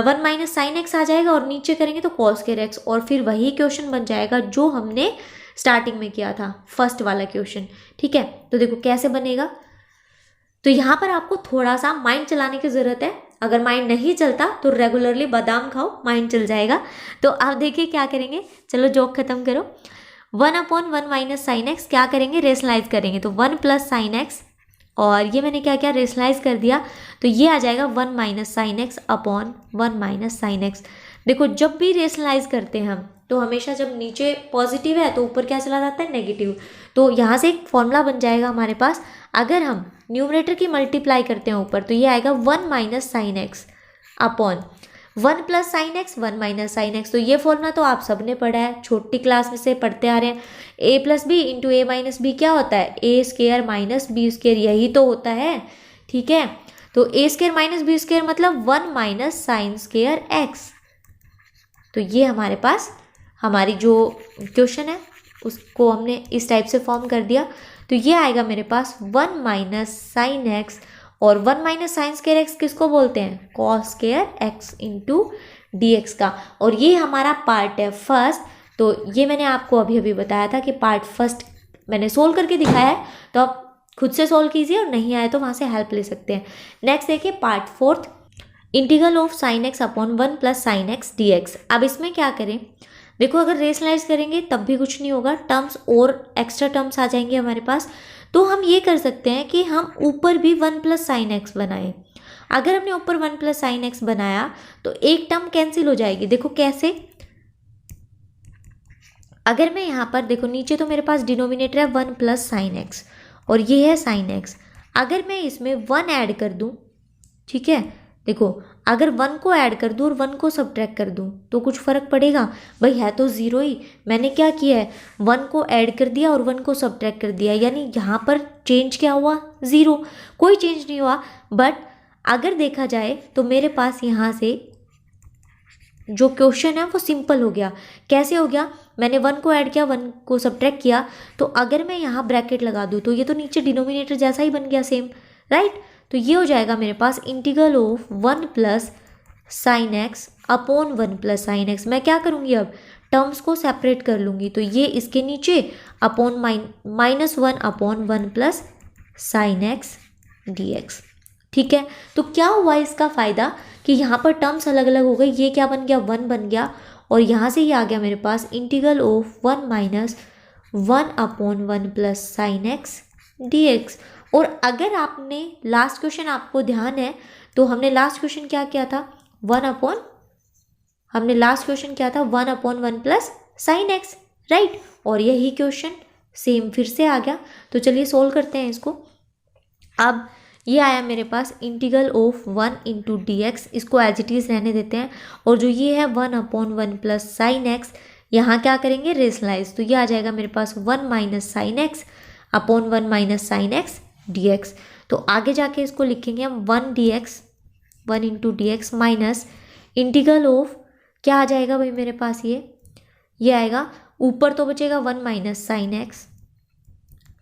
1 माइनस साइन एक्स आ जाएगा और नीचे करेंगे तो कॉस स्क्वायर एक्स, और फिर वही क्वेश्चन बन जाएगा जो हमने स्टार्टिंग में किया था, फर्स्ट वाला क्वेश्चन। ठीक है, तो देखो कैसे बनेगा। तो यहाँ पर आपको थोड़ा सा माइंड चलाने की ज़रूरत है, अगर माइंड नहीं चलता तो रेगुलरली बादाम खाओ, माइंड चल जाएगा। तो आप देखिए क्या करेंगे, चलो जोक खत्म करो। 1/1 माइनस साइन एक्स क्या करेंगे, रेशनलाइज करेंगे तो 1 प्लस साइन एक्स, और ये मैंने क्या किया रेशनलाइज कर दिया, तो ये आ जाएगा 1 minus sine x upon 1 minus sine x. देखो जब भी रेशनलाइज करते हैं हम तो हमेशा जब नीचे पॉजिटिव है तो ऊपर क्या चला जाता है नेगेटिव, तो यहाँ से एक फॉर्मूला बन जाएगा हमारे पास। अगर हम न्यूमरेटर की मल्टीप्लाई करते हैं ऊपर तो ये आएगा 1 minus sine x upon 1 plus sine x 1 minus sine x. तो ये फॉर्मूला तो आप सब ने पढ़ा है, छोटी क्लास में से पढ़ते आ रहे हैं। ए प्लस बी इंटू ए माइनस बी क्या होता है, ए स्क्वायर माइनस बी स्क्वायर, यही तो होता है। ठीक है, तो ए स्क्वायर माइनस बी स्क्वायर मतलब 1 माइनस साइन स्क्वायर एक्स। तो ये हमारे पास हमारी जो क्वेश्चन है उसको हमने इस टाइप से फॉर्म कर दिया। तो ये आएगा मेरे पास 1 माइनस साइन एक्स, और 1 माइनस साइन स्क्वायर एक्स किसको बोलते हैं, cos square x into D x का। और ये हमारा पार्ट है फर्स्ट, तो ये मैंने आपको अभी अभी बताया था कि पार्ट फर्स्ट मैंने सोल्व करके दिखाया है, तो आप खुद से सोल्व कीजिए और नहीं आए तो वहाँ से हेल्प ले सकते हैं। नेक्स्ट देखिए part fourth, integral of sine x upon 1 plus sine x d x. अब इसमें क्या करें, देखो अगर रेशनलाइज करेंगे तब भी कुछ नहीं होगा, टर्म्स और एक्स्ट्रा टर्म्स आ जाएंगे हमारे पास। तो हम ये कर सकते हैं कि हम ऊपर भी 1 प्लस साइन एक्स बनाएं। अगर हमने ऊपर 1 प्लस साइन एक्स बनाया तो एक टर्म कैंसिल हो जाएगी। देखो कैसे, अगर मैं यहाँ पर देखो नीचे तो मेरे पास डिनोमिनेटर है 1 प्लस साइन एक्स और ये है साइन एक्स। अगर मैं इसमें 1 ऐड कर दूँ, ठीक है, देखो अगर 1 को ऐड कर दूँ और 1 को सब्ट्रैक्ट कर दूँ तो कुछ फ़र्क पड़ेगा, भाई है तो ज़ीरो ही। मैंने क्या किया है 1 को ऐड कर दिया और 1 को सब्ट्रैक्ट कर दिया, यानी यहाँ पर चेंज क्या हुआ, ज़ीरो, कोई चेंज नहीं हुआ। बट अगर देखा जाए तो मेरे पास यहाँ से जो क्वेश्चन है वो सिंपल हो गया। कैसे हो गया, मैंने 1 को ऐड किया 1 को सब्ट्रैक्ट किया, तो अगर मैं यहाँ ब्रैकेट लगा दूँ तो ये तो नीचे डिनोमिनेटर जैसा ही बन गया सेम, राइट। तो ये हो जाएगा मेरे पास integral of 1 plus sine x upon 1 plus sine x. मैं क्या करूँगी अब टर्म्स को सेपरेट कर लूँगी, तो ये इसके नीचे upon -1 upon 1 plus sine x d x. ठीक है, तो क्या हुआ इसका फ़ायदा कि यहाँ पर टर्म्स अलग अलग हो गई, ये क्या बन गया 1 बन गया, और यहाँ से ये आ गया मेरे पास integral of 1 minus 1 upon 1 plus sine x d x. और अगर आपने लास्ट क्वेश्चन आपको ध्यान है तो हमने लास्ट क्वेश्चन क्या किया था 1 upon 1 plus sine x, right. और यही क्वेश्चन सेम फिर से आ गया। तो चलिए सोल्व करते हैं इसको। अब ये आया मेरे पास integral of 1 into D x, इसको एज इट इज़ रहने देते हैं। और जो ये है 1 अपॉन 1 प्लस साइन एक्स, यहाँ क्या करेंगे रेशनलाइज, तो ये आ जाएगा मेरे पास 1 minus sine x upon 1 minus sine x d x. तो आगे जाके इसको लिखेंगे हम 1 D x 1 into D x minus integral of क्या आ जाएगा भाई मेरे पास ये आएगा, ऊपर तो बचेगा 1 माइनस साइन एक्स,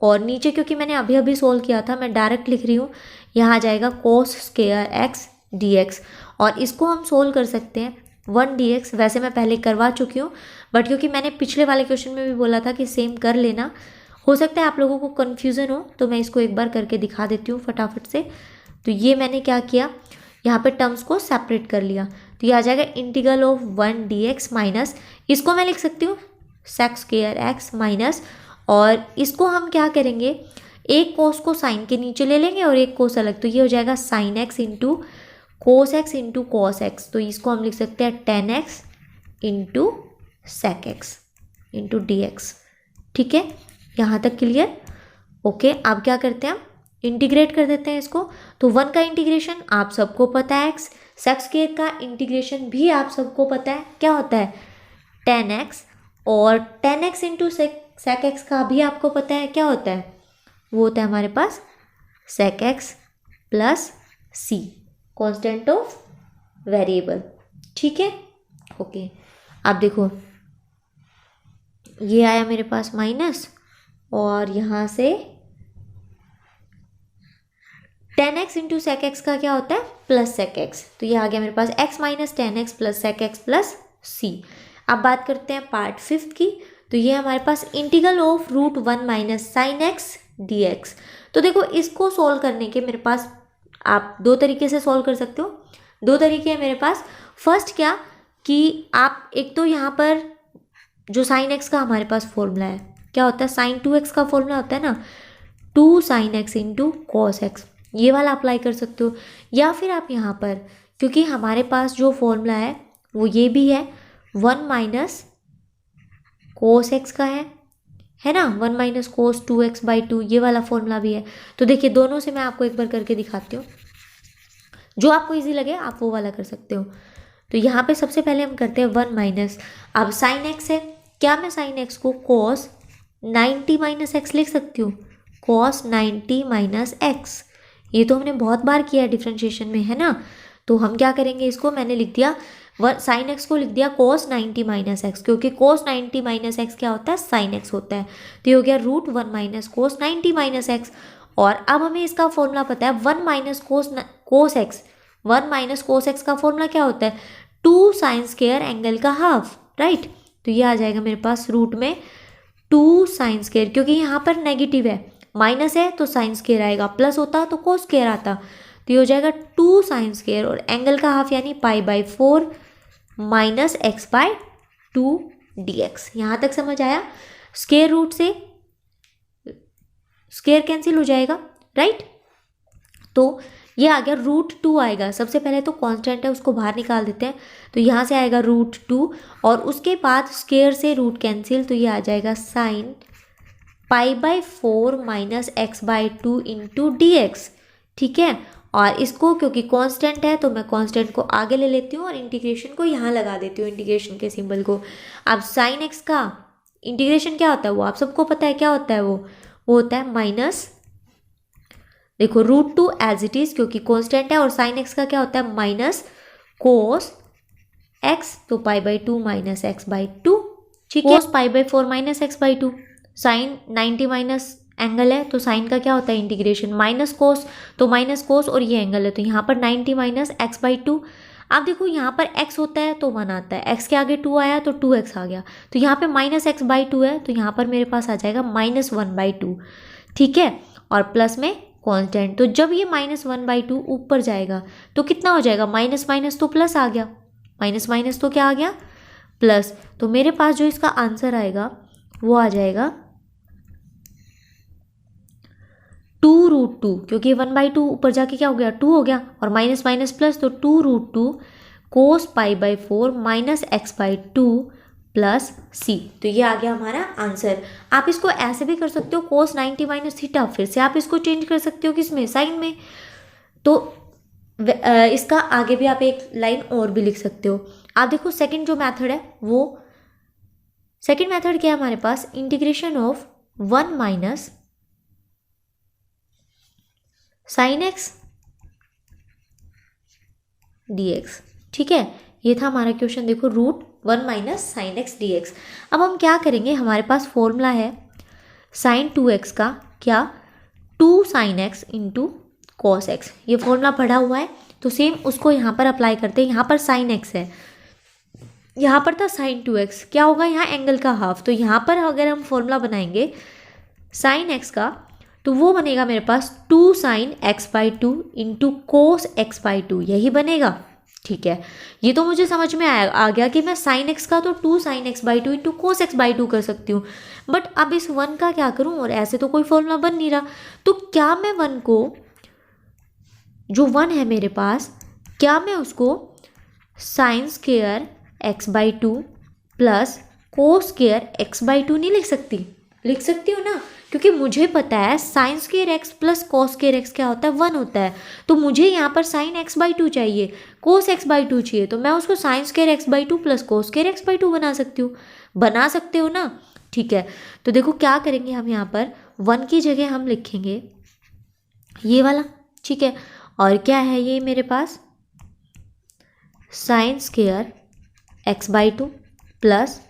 और नीचे क्योंकि मैंने अभी अभी सोल्व किया था मैं डायरेक्ट लिख रही हूँ, यहाँ आ जाएगा cos square x d x. और इसको हम सोल्व कर सकते हैं 1 डी एक्स, वैसे मैं पहले करवा चुकी हूँ बट क्योंकि मैंने पिछले वाले क्वेश्चन में भी बोला था कि सेम कर लेना, हो सकता है आप लोगों को कन्फ्यूज़न हो तो मैं इसको एक बार करके दिखा देती हूँ फटाफट से। तो ये मैंने क्या किया, यहाँ पे टर्म्स को सेपरेट कर लिया, तो ये आ जाएगा इंटीग्रल ऑफ 1 dx माइनस, इसको मैं लिख सकती हूँ सेक स्क्वायर एक्स माइनस, और इसको हम क्या करेंगे, एक कोस को साइन के नीचे ले लेंगे और एक कोस अलग, तो ये हो जाएगा sine x into cos x into cos x, तो इसको हम लिख सकते हैं tan x into sec x into D x. ठीक है, यहाँ तक क्लियर? ओके, अब क्या करते हैं, हम इंटीग्रेट कर देते हैं इसको। तो 1 का इंटीग्रेशन आप सबको पता है एक्स, सेक स्क्वायर का इंटीग्रेशन भी आप सबको पता है, क्या होता है 10x, और 10x इंटू सेक एक्स का भी आपको पता है क्या होता है, वो होता है हमारे पास sec x plus C, constant of variable. ठीक है, ओके। अब देखो ये आया मेरे पास माइनस, और यहाँ से 10x इंटू सेक एक्स का क्या होता है प्लस सेक एक्स, तो ये आ गया मेरे पास x minus 10x plus sec x plus C. अब बात करते हैं पार्ट 5 की, तो ये हमारे पास integral of root 1 minus sine x d x. तो देखो इसको सॉल्व करने के मेरे पास आप दो तरीके से सॉल्व कर सकते हो, दो तरीके हैं मेरे पास। फर्स्ट क्या कि आप एक तो यहाँ पर जो साइन एक्स का हमारे पास फॉर्मूला है, क्या होता है साइन 2x का फॉर्मूला होता है ना, 2 sign x into cos x, ये वाला अप्लाई कर सकते हो। या फिर आप यहाँ पर, क्योंकि हमारे पास जो फॉर्मूला है वो ये भी है 1 माइनस कोस एक्स का है ना, 1 माइनस कोस 2x/2, ये वाला फॉर्मूला भी है। तो देखिए दोनों से मैं आपको एक बार करके दिखाती हूँ, जो आपको इजी लगे आप वो वाला कर सकते हो। तो यहाँ पे सबसे पहले हम करते हैं 1 माइनस, अब साइन एक्स है, क्या मैं साइन एक्स को कॉस 90 माइनस एक्स लिख सकती हूँ, कॉस 90 माइनस एक्स, ये तो हमने बहुत बार किया है डिफ्रेंशिएशन में, है ना। तो हम क्या करेंगे, इसको मैंने लिख दिया साइन एक्स को लिख दिया cos 90 माइनस एक्स, क्योंकि cos 90 माइनस एक्स क्या होता है साइन एक्स होता है, तो ये हो गया root 1 minus cos 90 minus x. और अब हमें इसका फॉर्मूला पता है 1 minus cos x, 1 minus cos x का फॉर्मूला क्या होता है 2 साइन स्क्वायर एंगल का हाफ, राइट। तो ये आ जाएगा मेरे पास रूट में 2 साइन स्क्वायर, क्योंकि यहाँ पर नेगेटिव है, माइनस है तो साइन स्क्वायर आएगा, प्लस होता तो कोस स्क्वायर आता, तो ये हो जाएगा 2 साइन स्क्वायर और एंगल का हाफ यानी π/4 माइनस x/2 dx। यहाँ तक समझ आया? स्क्वायर रूट से स्क्वायर कैंसिल हो जाएगा, राइट। तो ये आ गया रूट 2 आएगा, सबसे पहले तो कांस्टेंट है उसको बाहर निकाल देते हैं, तो यहाँ से आएगा रूट 2 और उसके बाद स्क्वायर से रूट कैंसिल, तो ये आ जाएगा sign π/4 minus x/2 into dx। ठीक है, और इसको क्योंकि कांस्टेंट है तो मैं कांस्टेंट को आगे ले लेती हूँ और इंटीग्रेशन को यहाँ लगा देती हूँ, इंटीग्रेशन के सिंबल को। अब साइन एक्स का इंटीग्रेशन क्या होता है वो आप सबको पता है, क्या होता है वो होता है माइनस, देखो रूट 2 एज इट इज क्योंकि कांस्टेंट है, और साइन एक्स का क्या होता है माइनस कोस एक्स, तो π/2 माइनस x/2। ठीक है, cos π/4 minus x/2, sine 90 minus angle है तो साइन का क्या होता है इंटीग्रेशन माइनस कोस, तो माइनस कोस और ये एंगल है तो यहाँ पर 90 माइनस x/2। अब देखो यहाँ पर x होता है तो 1 आता है, x के आगे 2 आया तो 2x आ गया, तो यहाँ पे माइनस x/2 है तो यहाँ पर मेरे पास आ जाएगा -1/2। ठीक है, और प्लस में कांस्टेंट, तो जब ये -1/2 ऊपर जाएगा तो कितना हो जाएगा, माइनस माइनस तो प्लस आ गया, माइनस माइनस तो क्या आ गया प्लस, तो मेरे पास जो इसका आंसर आएगा वो आ जाएगा 2√2, क्योंकि 1/2 ऊपर जाके क्या हो गया 2 हो गया, और माइनस माइनस प्लस, तो 2√2 कोस π/4 माइनस x/2 प्लस सी, तो ये आ गया हमारा आंसर। आप इसको ऐसे भी कर सकते हो कोस 90 माइनस थीटा, फिर से आप इसको चेंज कर सकते हो किसमें साइन में, तो इसका आगे भी आप एक लाइन और भी लिख सकते हो। आप देखो सेकंड जो मेथड है वो सेकंड मेथड क्या है हमारे पास, integration of 1 minus sine x dx। ठीक है, ये था हमारा क्वेश्चन, देखो root 1 minus sine x dx। अब हम क्या करेंगे, हमारे पास फॉर्मूला है साइन 2x का, क्या 2 sign x into cos x, ये फॉर्मूला पढ़ा हुआ है, तो सेम उसको यहाँ पर अप्लाई करते हैं। यहाँ पर साइन एक्स है, यहाँ पर था साइन 2x, क्या होगा यहाँ एंगल का हाफ, तो यहाँ पर अगर हम फॉर्मूला बनाएंगे साइन एक्स का तो वो बनेगा मेरे पास 2 sign x by two into cos x by to, यही बनेगा। ठीक है, ये तो मुझे समझ में आ गया कि मैं साइन एक्स का तो 2 sign x by two into cos x by to कर सकती हूँ, बट अब इस 1 का क्या करूँ, और ऐसे तो कोई फॉर्मूला बन नहीं रहा। तो क्या मैं 1 को, जो 1 है मेरे पास, क्या मैं उसको sign square x by two plus cos square x by to नहीं लिख सकती? लिख सकती हूँ ना, क्योंकि मुझे पता है sine square x plus cos square x क्या होता है, 1 होता है। तो मुझे यहाँ पर साइन एक्स बाई टू चाहिए, कोस एक्स बाई टू चाहिए, तो मैं उसको sign square x by two plus cos square x by to बना सकती हूँ। बना सकते हो ना? ठीक है, तो देखो क्या करेंगे हम, यहाँ पर 1 की जगह हम लिखेंगे ये वाला। ठीक है, और क्या है ये मेरे पास, sine square x by two plus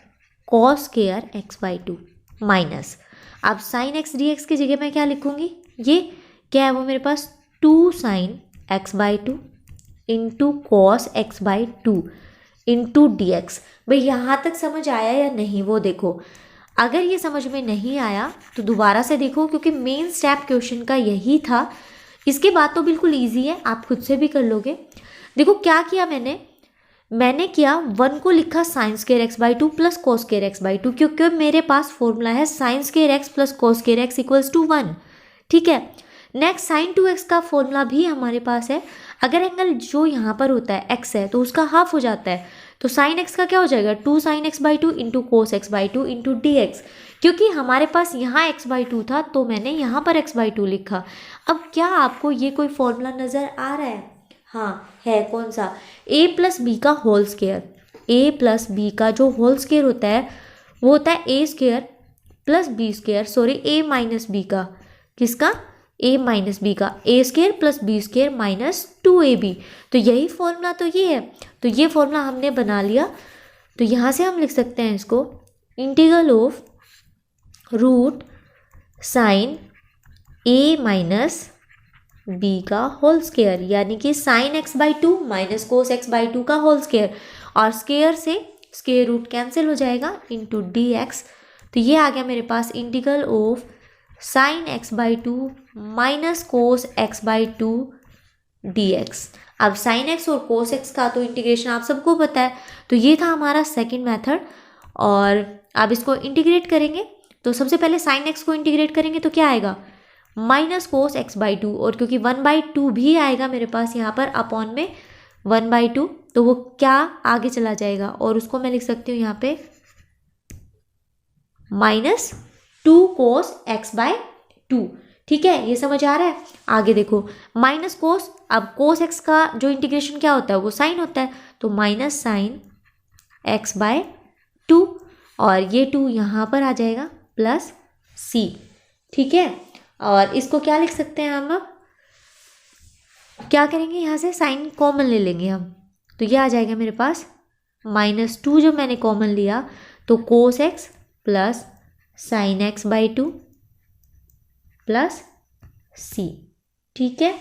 cos square x by two minus, अब साइन एक्स डी एक्स की जगह मैं क्या लिखूँगी, ये क्या है वो मेरे पास 2 sign x by two into cos x by two into D x. भाई यहाँ तक समझ आया या नहीं वो देखो। अगर ये समझ में नहीं आया तो दोबारा से देखो, क्योंकि मेन स्टेप क्वेश्चन का यही था। इसके बाद तो बिल्कुल ईजी है, आप खुद से भी कर लोगे। देखो क्या किया मैंने किया 1 को लिखा sine square x by two plus cos square x by two, क्योंकि मेरे पास फॉर्मूला है sine square x plus cos square x equals to 1। ठीक है, नेक्स्ट साइन 2x का फॉर्मूला भी हमारे पास है। अगर एंगल जो यहाँ पर होता है x है तो उसका हाफ हो जाता है, तो साइन x का क्या हो जाएगा 2 sign x by two into cos x by two into D x. क्योंकि हमारे पास यहाँ x बाई टू था तो मैंने यहाँ पर x बाई टू लिखा। अब क्या आपको ये कोई फॉर्मूला नज़र आ रहा है? हाँ है, कौन सा, a प्लस बी का whole square. a plus B का जो होल स्क्वेयर होता है वो होता है a square plus B square, sorry a minus B का, किसका, a माइनस बी का, a square plus B square minus 2ab। तो यही फॉर्मूला तो ये है, तो ये फॉर्मूला हमने बना लिया। तो यहाँ से हम लिख सकते हैं इसको integral of root sine a minus B का होल स्क्वेयर, यानी कि sine x by two minus cos x by two का होल स्क्वेयर, और स्क्वेयर से स्क्वेयर रूट कैंसिल हो जाएगा इंटू डी एक्स। तो ये आ गया मेरे पास integral of sine x by two minus cos x by two d x. अब साइन एक्स और कोस एक्स का तो इंटीग्रेशन आप सबको पता है, तो ये था हमारा सेकंड मेथड। और अब इसको इंटीग्रेट करेंगे, तो सबसे पहले साइन एक्स को इंटीग्रेट करेंगे तो क्या आएगा, minus cos x by to, और क्योंकि 1/2 भी आएगा मेरे पास यहाँ पर अपॉन में 1/2, तो वो क्या आगे चला जाएगा, और उसको मैं लिख सकती हूँ यहाँ पे minus 2 cos x by to. ठीक है, ये समझ आ रहा है? आगे देखो माइनस कोस, अब कोस एक्स का जो इंटीग्रेशन क्या होता है वो साइन होता है, तो minus sine x by two, और ये 2 यहाँ पर आ जाएगा प्लस सी। ठीक है, और इसको क्या लिख सकते हैं हम, अब क्या करेंगे, यहाँ से साइन कॉमन ले लेंगे हम, तो ये आ जाएगा मेरे पास -2 जो मैंने कॉमन लिया, तो cos x plus sine x by two plus c. ठीक है,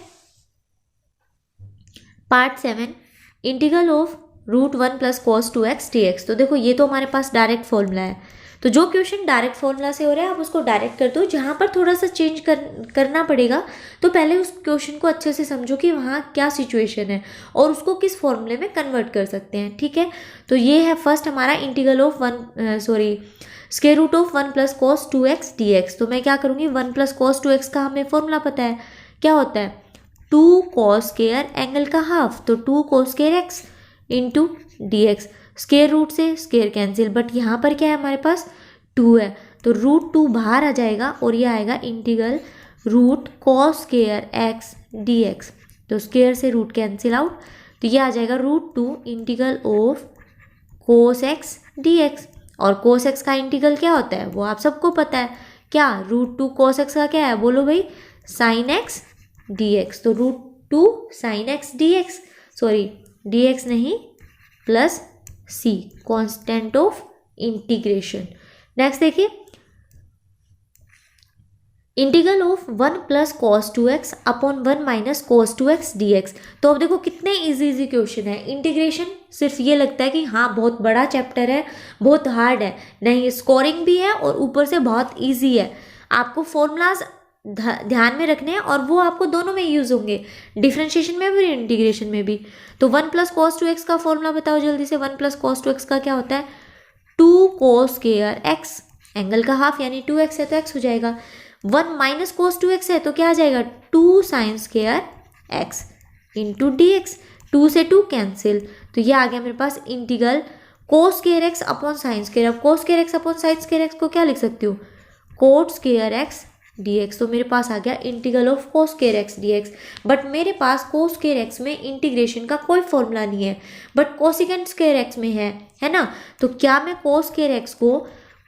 part 7 integral of √1 plus cos 2x dx। तो देखो ये तो हमारे पास डायरेक्ट फॉर्मूला है, तो जो क्वेश्चन डायरेक्ट फॉर्मूला से हो रहा है आप उसको डायरेक्ट कर दो। जहाँ पर थोड़ा सा चेंज करना पड़ेगा तो पहले उस क्वेश्चन को अच्छे से समझो कि वहाँ क्या सिचुएशन है और उसको किस फॉर्मूले में कन्वर्ट कर सकते हैं। ठीक है, तो ये है फर्स्ट हमारा integral of square root of 1 plus cos 2x dx। तो मैं क्या करूँगी, 1 प्लस कॉस 2x का हमें फॉर्मूला पता है, क्या होता है 2 कॉस स्क्वायर एंगल का हाफ, तो 2 cos square x into D x. Square root से स्क्वायर कैंसिल, बट यहाँ पर क्या है हमारे पास 2 है, तो √2 बाहर आ जाएगा और ये आएगा integral root cos square x dx। तो स्क्वायर से रूट कैंसिल आउट, तो ये आ जाएगा √2 integral of cos x dx। और कोस x का इंटीग्रल क्या होता है वो आप सबको पता है, क्या √2 कोस x का क्या है, बोलो भाई, साइन x dx। तो √2 sine x dx, sorry dx नहीं plus c, constant of integration. Next देखिए integral of 1 plus cos 2x upon 1 minus cos 2x dx। तो अब देखो कितने इजी क्वेश्चन है। इंटीग्रेशन सिर्फ ये लगता है कि हाँ बहुत बड़ा चैप्टर है, बहुत हार्ड है, नहीं, स्कोरिंग भी है और ऊपर से बहुत इजी है। आपको फॉर्मूलाज ध्यान में रखने हैं और वो आपको दोनों में यूज़ होंगे, डिफरेंशिएशन में भी इंटीग्रेशन में भी। तो 1 + cos 2x का फॉर्मूला बताओ जल्दी से। 1 + cos 2x का क्या होता है? 2 cos स्क्वायर x, एंगल का हाफ यानी 2x है तो x हो जाएगा। 1 - cos 2x है तो क्या आ जाएगा? 2 sin square x into dx। 2 से 2 कैंसिल, तो ये आ गया मेरे पास integral cos square x upon sine square. अब cos square x upon sine square x को क्या लिख सकती हूँ? cot square x dx। तो मेरे पास आ गया integral of cos square x dx। But मेरे पास cos स्क्वायर x में इंटीग्रेशन का कोई फॉर्मूला नहीं है, बट कोसिकेंट स्क्वायर x में है ना। तो क्या मैं cos स्क्वायर x को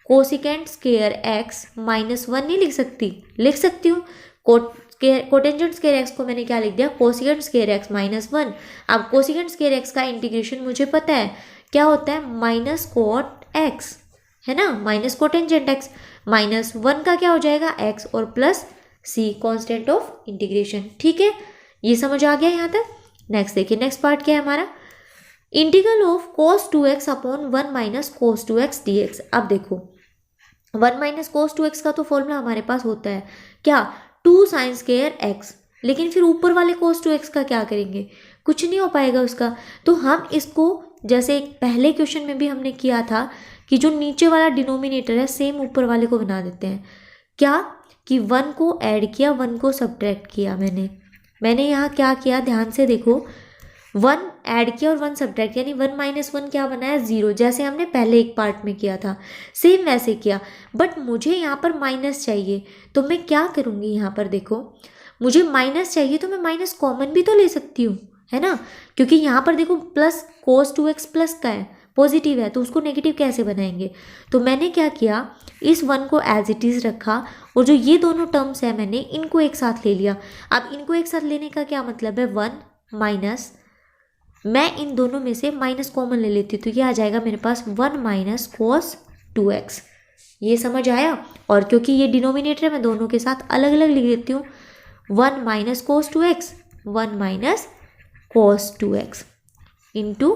कोसिकेंट स्क्वायर x -1 नहीं लिख सकती? लिख सकती हूँ। कोटेंजेंट स्क्वायर x को मैंने क्या लिख दिया? Cosecant square x -1। अब कोसिकेंट स्क्वायर x का इंटीग्रेशन मुझे पता है क्या होता है? माइनस कोट x, है ना, माइनस कोटेंजेंट x। -1 का क्या हो जाएगा? x और plus c, constant of integration. ठीक है, ये समझ आ गया यहाँ तक। नेक्स्ट देखिए, नेक्स्ट पार्ट क्या है हमारा? Integral of cos 2x upon 1 - cos 2x dx। अब देखो 1 - cos 2x का तो फॉर्मूला हमारे पास होता है क्या? 2 sin स्क्वायर x। लेकिन फिर ऊपर वाले cos 2x का क्या करेंगे? कुछ नहीं हो पाएगा उसका। तो हम इसको जैसे पहले क्वेश्चन में भी हमने किया था कि जो नीचे वाला डिनोमिनेटर है सेम ऊपर वाले को बना देते हैं। क्या कि 1 को ऐड किया, 1 को सब्ट्रैक्ट किया। मैंने यहाँ क्या किया, ध्यान से देखो। 1 ऐड किया और 1 सब्ट्रैक्ट, यानी 1 - 1 क्या बनाया? 0, जैसे हमने पहले एक पार्ट में किया था सेम वैसे किया। बट मुझे यहाँ पर माइनस चाहिए, तो मैं क्या करूँगी? यहाँ पर देखो, मुझे माइनस चाहिए तो मैं माइनस कॉमन भी तो ले सकती हूँ, है ना। क्योंकि यहाँ पर देखो प्लस cos 2x प्लस का है, पॉजिटिव है, तो उसको नेगेटिव कैसे बनाएंगे? तो मैंने क्या किया, इस 1 को एज इट इज़ रखा और जो ये दोनों टर्म्स है मैंने इनको एक साथ ले लिया। अब इनको एक साथ लेने का क्या मतलब है? 1 माइनस, मैं इन दोनों में से माइनस कॉमन ले लेती हूँ, तो ये आ जाएगा मेरे पास 1 - cos 2x। ये समझ आया? और क्योंकि ये डिनोमिनेटर है मैं दोनों के साथ अलग अलग लिख देती हूँ। 1 - cos 2x, 1 - cos 2x into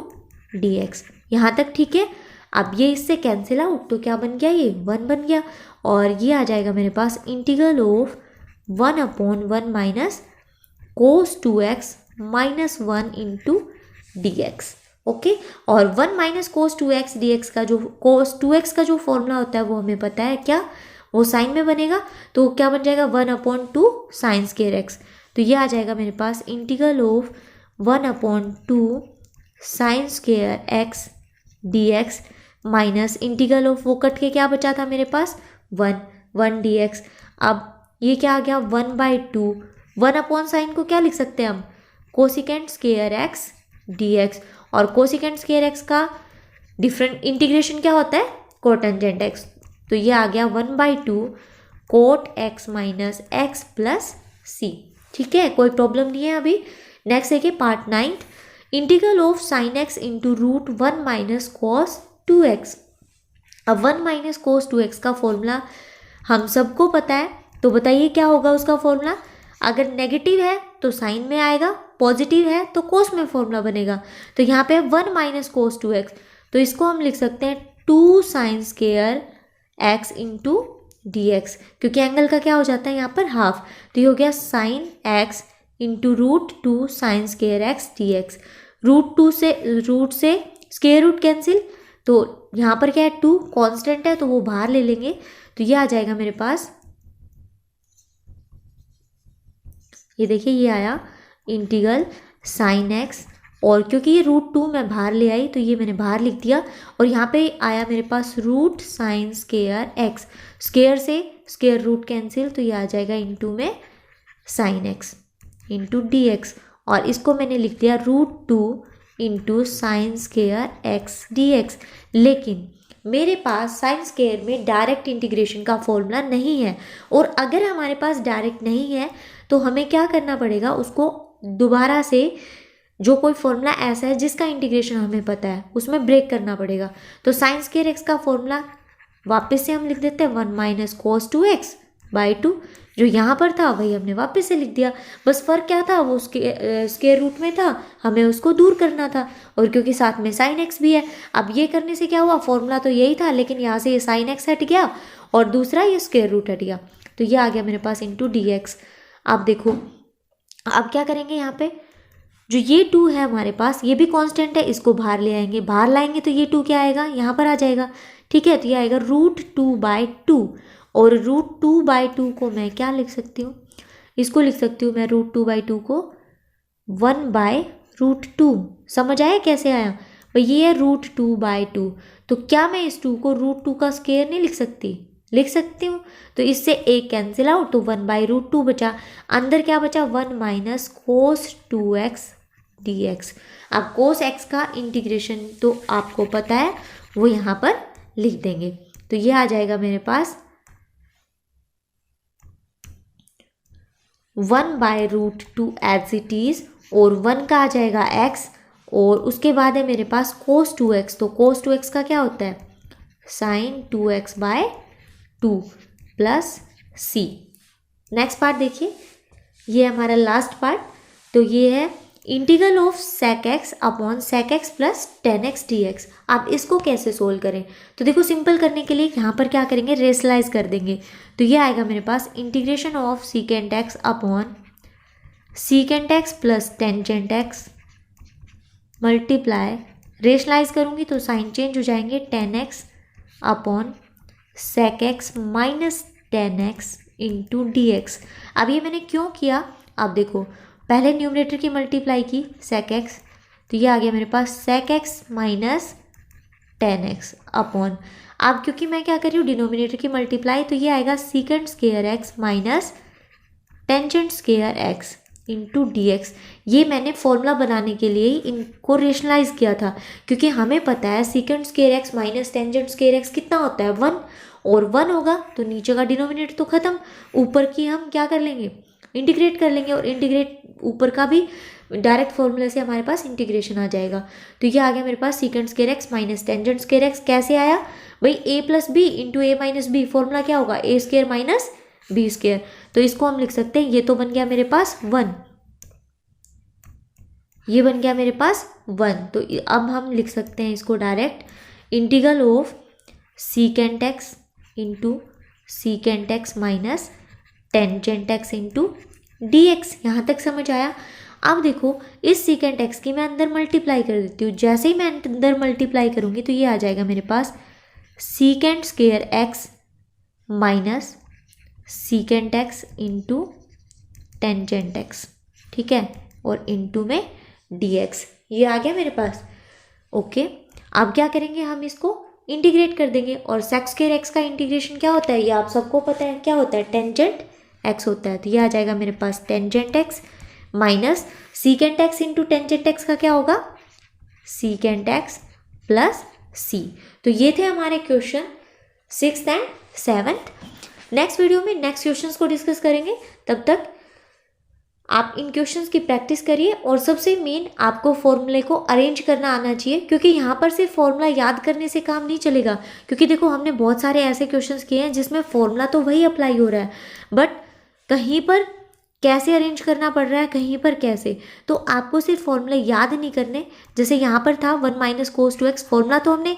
dx। यहाँ तक ठीक है। अब ये इससे कैंसिल आउट, तो क्या बन गया? ये 1 बन गया। और ये आ जाएगा मेरे पास integral of 1/1 - cos 2x -1 into dx। Okay, और 1 - cos 2x dx का जो cos 2x का जो फॉर्मूला होता है वो हमें पता है क्या? वो साइन में बनेगा, तो क्या बन जाएगा? 1/2 sin स्क्वायर x। तो ये आ जाएगा मेरे पास integral of 1/2 sin square x dx minus integral of, वो कट के क्या बचा था मेरे पास? 1 dx। अब ये क्या आ गया? 1/2, 1/sin को क्या लिख सकते हैं हम? Cosecant square x dx। और कोसिकेंट स्क्वायर x का डिफरेंट इंटीग्रेशन क्या होता है? Cotangent x। तो ये आ गया 1/2 cot x minus x plus c। ठीक है, कोई प्रॉब्लम नहीं है अभी। नेक्स्ट देखिए part 9, integral of sine x into √1 - cos 2x। अब 1 - cos 2x का फॉर्मूला हम सबको पता है, तो बताइए क्या होगा उसका फॉर्मूला? अगर नेगेटिव है तो साइन में आएगा, पॉजिटिव है तो कोस में फॉर्मूला बनेगा। तो यहाँ पे 1 - cos 2x, तो इसको हम लिख सकते हैं 2 sin square x into dx, क्योंकि एंगल का क्या हो जाता है यहाँ पर? हाफ। तो ये हो गया sin x into √2 sin square x dx। Root से स्क्वायर रूट कैंसिल, तो यहाँ पर क्या है? 2 कांस्टेंट है तो वो बाहर ले लेंगे, तो ये आ जाएगा मेरे पास, ये देखिए ये आया इंटीग्रल sin x। और क्योंकि ये √2 मैं बाहर ले आई तो ये मैंने बाहर लिख दिया। और यहाँ पे आया मेरे पास root sine square x, square से स्क्वायर रूट कैंसिल, तो ये आ जाएगा इंटू में sin x इंटू dx। और इसको मैंने लिख दिया √2 into sine square x dx। लेकिन मेरे पास साइन स्क्वायर में डायरेक्ट इंटीग्रेशन का फॉर्मूला नहीं है, और अगर हमारे पास डायरेक्ट नहीं है तो हमें क्या करना पड़ेगा? उसको दोबारा से जो कोई फॉर्मूला ऐसा है जिसका इंटीग्रेशन हमें पता है उसमें ब्रेक करना पड़ेगा। तो साइन स्क्वायर x का फॉर्मूला वापस से हम लिख देते हैं 1 - cos 2x बाई 2। जो यहाँ पर था वही हमने वापस से लिख दिया। बस फ़र्क क्या था? वो स्क्वायर रूट में था, हमें उसको दूर करना था, और क्योंकि साथ में साइन x भी है। अब ये करने से क्या हुआ? फॉर्मूला तो यही था, लेकिन यहाँ से ये साइन x हट गया और दूसरा ये स्क्वायर रूट हट गया। तो ये आ गया मेरे पास इंटू डी एक्स। आप देखो अब क्या करेंगे, यहाँ पे जो ये 2 है हमारे पास, ये भी कांस्टेंट है, इसको बाहर ले आएंगे, बाहर लाएंगे तो ये 2 क्या आएगा, यहाँ पर आ जाएगा। ठीक है, तो ये आएगा √2/2। और √2/2 को मैं क्या लिख सकती हूँ, इसको लिख सकती हूँ मैं √2/2 को 1/√2। समझ आया कैसे आया भाई, ये है √2/2। तो क्या मैं इस 2 को √2 का स्क्वायर नहीं लिख सकती हूँ। तो इससे एक कैंसिल आउट, तो 1/√2 बचा। अंदर क्या बचा, 1 माइनस cos 2x dx। अब cos x का इंटीग्रेशन तो आपको पता है, वो यहाँ पर लिख देंगे। तो ये आ जाएगा मेरे पास 1/√2 एज इट इज, और 1 का आ जाएगा x, और उसके बाद है मेरे पास cos 2x। तो cos 2x का क्या होता है, sin 2x/2 plus c। Next part देखिए, ये हमारा लास्ट पार्ट। तो ये है integral of sec x upon sec x plus tan x dx। आप इसको कैसे सोल्व करें, तो देखो सिंपल करने के लिए यहाँ पर क्या करेंगे, रेशनलाइज कर देंगे। तो ये आएगा मेरे पास integration of secant x upon secant x plus tangent x multiply, rationalise करूँगी तो साइन चेंज हो जाएंगे, tan x upon sec x minus tan x into D x. अब ये मैंने क्यों किया, अब देखो पहले न्यूमरेटर की मल्टीप्लाई की sec x, तो ये आ गया मेरे पास sec x minus tan x upon, अब क्योंकि मैं क्या कर रही हूँ डिनोमिनेटर की मल्टीप्लाई, तो ये आएगा secant square x minus tangent square x into D x. ये मैंने फॉर्मूला बनाने के लिए ही इनको रेशनलाइज किया था, क्योंकि हमें पता है secant square x minus tangent square x कितना होता है 1, और 1 होगा तो नीचे का डिनोमिनेटर तो खत्म, ऊपर की हम क्या कर लेंगे, इंटीग्रेट कर लेंगे, और इंटीग्रेट ऊपर का भी डायरेक्ट फॉर्मूले से हमारे पास इंटीग्रेशन आ जाएगा। तो ये आ गया मेरे पास secant square x minus tangent square x। कैसे आया भाई, a plus B into a minus B, formula क्या होगा a square minus B square. तो इसको हम लिख सकते हैं, ये तो बन गया मेरे पास 1, ये बन गया मेरे पास 1। तो अब हम लिख सकते हैं इसको direct integral of secant x into secant x minus tangent x into D x. यहाँ तक समझ आया। अब देखो इस secant x की मैं अंदर मल्टीप्लाई कर देती हूँ, जैसे ही मैं अंदर मल्टीप्लाई करूँगी तो ये आ जाएगा मेरे पास secant square x minus secant x into tangent x, ठीक है, और इंटू में dx। ये आ गया मेरे पास। ओके, अब क्या करेंगे, हम इसको इंटीग्रेट कर देंगे, और sec स्क्वायर x का इंटीग्रेशन क्या होता है, ये आप सबको पता है, क्या होता है, टेंजेंट x होता है। तो ये आ जाएगा मेरे पास tangent x minus secant x into tangent x का क्या होगा, secant x प्लस c। तो ये थे हमारे question 6th and 7th। Next video में नेक्स्ट क्वेश्चंस को डिस्कस करेंगे, तब तक आप इन क्वेश्चंस की प्रैक्टिस करिए, और सबसे मेन आपको फॉर्मूले को अरेंज करना आना चाहिए, क्योंकि यहाँ पर सिर्फ फॉर्मूला याद करने से काम नहीं चलेगा। क्योंकि देखो हमने बहुत सारे ऐसे क्वेश्चंस किए हैं जिसमें फॉर्मूला तो वही अप्लाई हो रहा है, बट कहीं पर कैसे अरेंज करना पड़ रहा है, कहीं पर कैसे, तो आपको सिर्फ फॉर्मूले याद नहीं करने। जैसे यहाँ पर था 1 माइनस cos 2x, फॉर्मूला तो हमने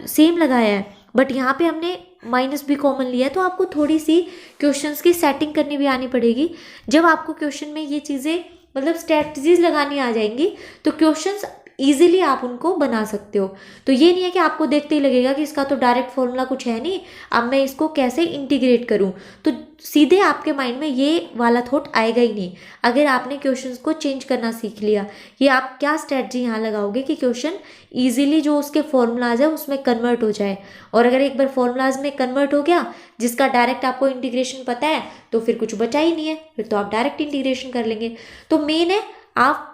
सेम लगाया है, बट यहाँ पे हमने माइनस भी कॉमन लिया है, तो आपको थोड़ी सी क्वेश्चंस की सेटिंग करनी भी आनी पड़ेगी। जब आपको क्वेश्चन में ये चीज़ें मतलब स्ट्रेटजीज लगानी आ जाएंगी, तो क्वेश्चंस ईजिली आप उनको बना सकते हो। तो ये नहीं है कि आपको देखते ही लगेगा कि इसका तो डायरेक्ट फॉर्मूला कुछ है नहीं, अब मैं इसको कैसे इंटीग्रेट करूं, तो सीधे आपके माइंड में ये वाला थॉट आएगा ही नहीं। अगर आपने क्वेश्चंस को चेंज करना सीख लिया कि आप क्या स्ट्रेटजी यहाँ लगाओगे कि क्वेश्चन ईजिली जो उसके फॉर्मूलाज है उसमें कन्वर्ट हो जाए, और अगर एक बार फॉर्मूलाज में कन्वर्ट हो गया जिसका डायरेक्ट आपको इंटीग्रेशन पता है, तो फिर कुछ बचा ही नहीं है, फिर तो आप डायरेक्ट इंटीग्रेशन कर लेंगे। तो मेन है आप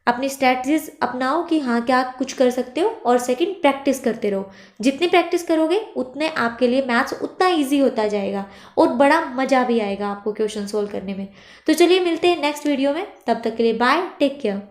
अपनी स्ट्रैटेजीज अपनाओ कि हाँ क्या कुछ कर सकते हो, और सेकंड प्रैक्टिस करते रहो। जितनी प्रैक्टिस करोगे उतने आपके लिए मैथ्स उतना इजी होता जाएगा, और बड़ा मज़ा भी आएगा आपको क्वेश्चन सोल्व करने में। तो चलिए मिलते हैं नेक्स्ट वीडियो में, तब तक के लिए बाय, टेक केयर।